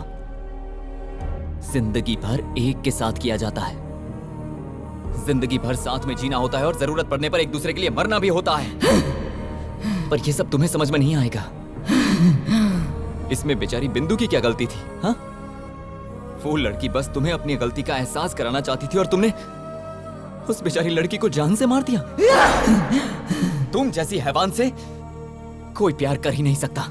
जिंदगी भर एक के साथ किया जाता है। जिंदगी भर साथ में जीना होता है और जरूरत पड़ने पर एक दूसरे के लिए मरना भी होता है। पर यह सब तुम्हें समझ में नहीं आएगा। इसमें बेचारी बिंदु की क्या गलती थी? हाँ, वो लड़की बस तुम्हें अपनी गलती का एहसास कराना चाहती थी और तुमने उस बेचारी लड़की को जान से मार दिया। तुम जैसी हैवान से कोई प्यार कर ही नहीं सकता।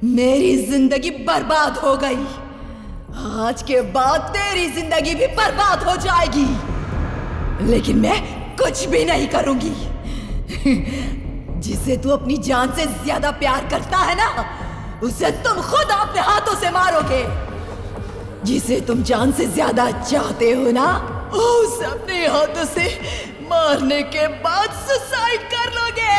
मेरी जिंदगी बर्बाद हो गई। आज के बाद तेरी जिंदगी भी बर्बाद हो जाएगी, लेकिन मैं कुछ भी नहीं करूंगी। जिसे तू अपनी जान से ज्यादा प्यार करता है ना, उसे तुम खुद अपने हाथों से मारोगे। जिसे तुम जान से ज्यादा चाहते हो ना, उसे अपने हाथों से मारने के बाद सुसाइड कर लोगे।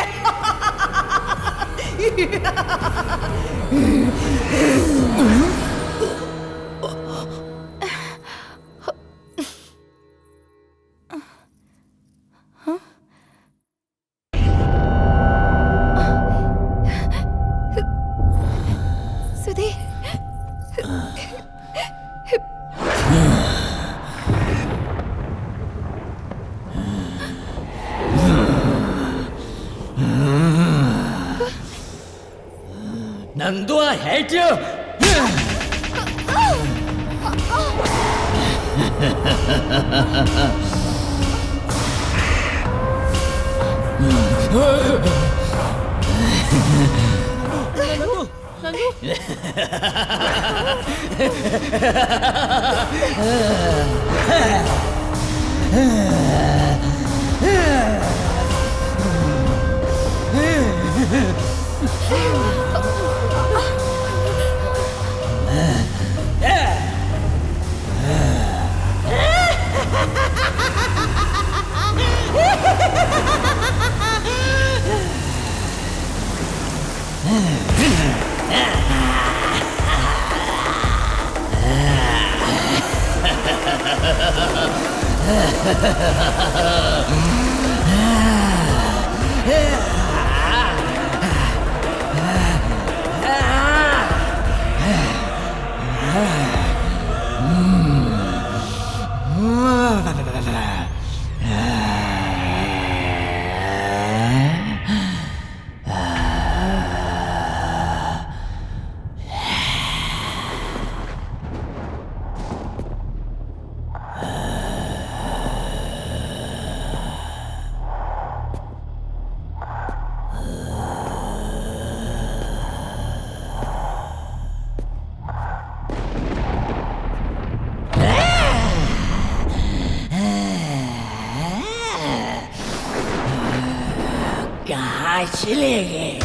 Nandu, I hate you! कहाँ चले गए?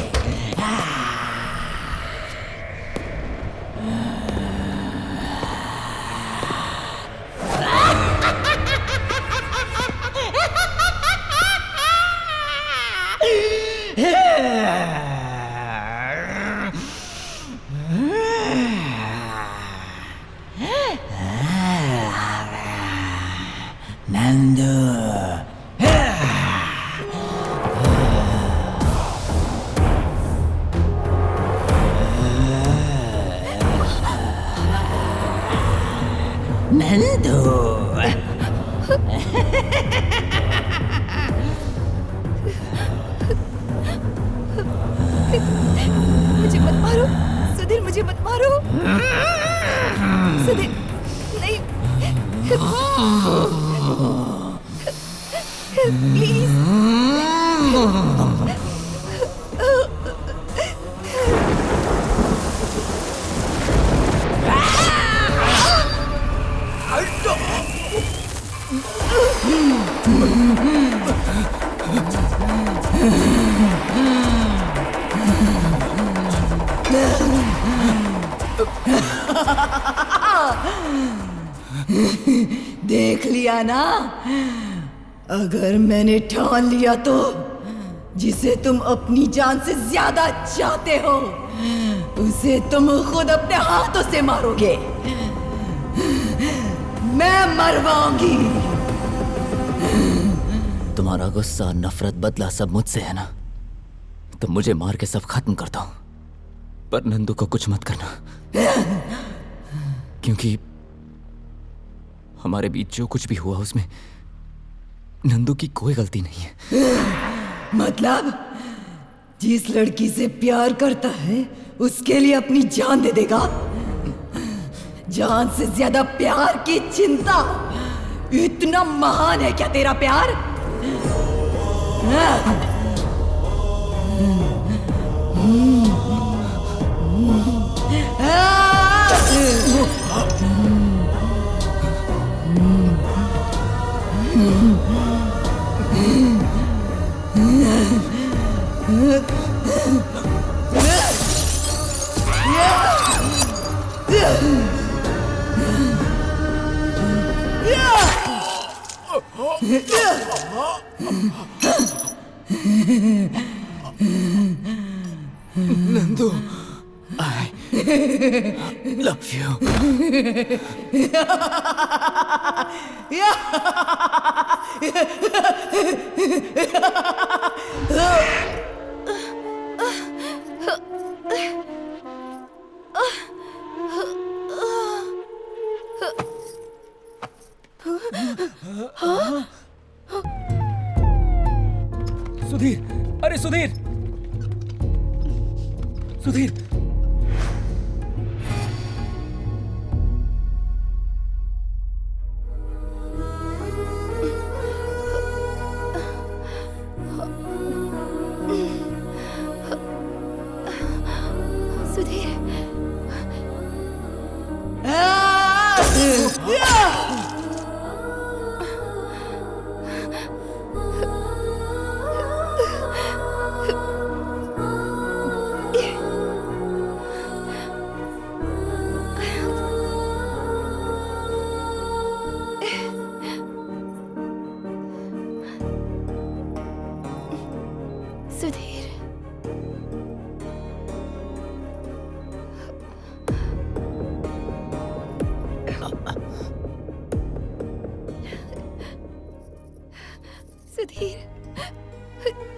Nandu. नंदू। मुझे मत मारो सुधीर, मुझे मत मारो सुधीर, नहीं प्लीज। देख लिया ना, अगर मैंने ठान लिया तो जिसे तुम अपनी जान से ज्यादा चाहते हो उसे तुम खुद अपने हाथों से मारोगे। मैं मरवाऊंगी। तुम्हारा गुस्सा, नफरत, बदला सब मुझसे है ना, तो मुझे मार के सब खत्म कर दो, पर नंदू को कुछ मत करना, क्योंकि हमारे बीच जो कुछ भी हुआ उसमें नंदू की कोई गलती नहीं है। मतलब जिस लड़की से प्यार करता है उसके लिए अपनी जान दे देगा? जान से ज्यादा प्यार की चिंता? इतना महान है क्या तेरा प्यार? Nandu, I love you. Sudhir, अरे सुधीर, सुधीर,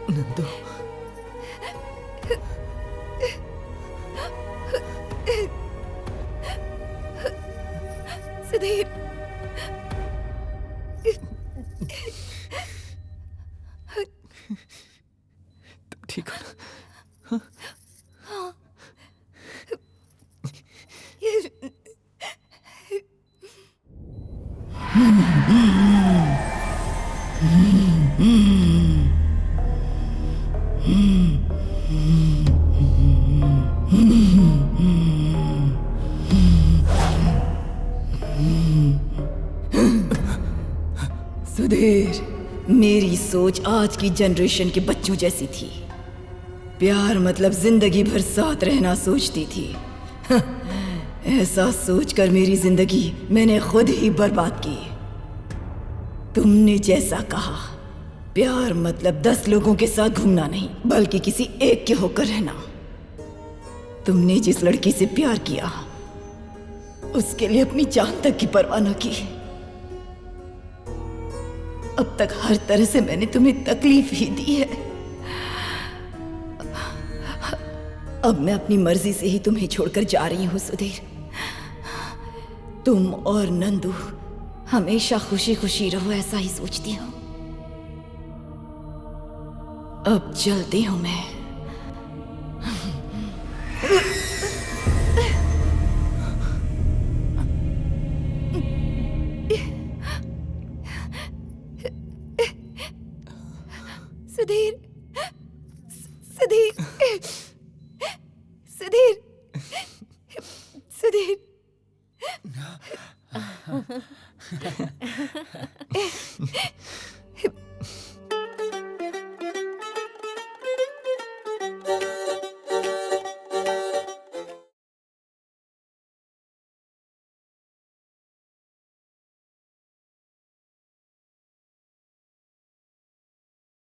नंदू, सुधीर, तुम ठीक हो ना? सुधीर, मेरी सोच आज की जनरेशन के बच्चों जैसी थी। प्यार मतलब जिंदगी भर साथ रहना सोचती थी। ऐसा सोचकर मेरी जिंदगी मैंने खुद ही बर्बाद की। तुमने जैसा कहा, प्यार मतलब 10 लोगों के साथ घूमना नहीं, बल्कि किसी एक के होकर रहना। तुमने जिस लड़की से प्यार किया उसके लिए अपनी जान तक की परवाह न की। अब तक हर तरह से मैंने तुम्हें तकलीफ ही दी है। अब मैं अपनी मर्जी से ही तुम्हें छोड़कर जा रही हूं सुधीर। तुम और नंदू हमेशा खुशी खुशी रहो, ऐसा ही सोचती हूँ। अब चलती हूँ मैं। सुधीर, सुधीर, सुधीर, सुधीर।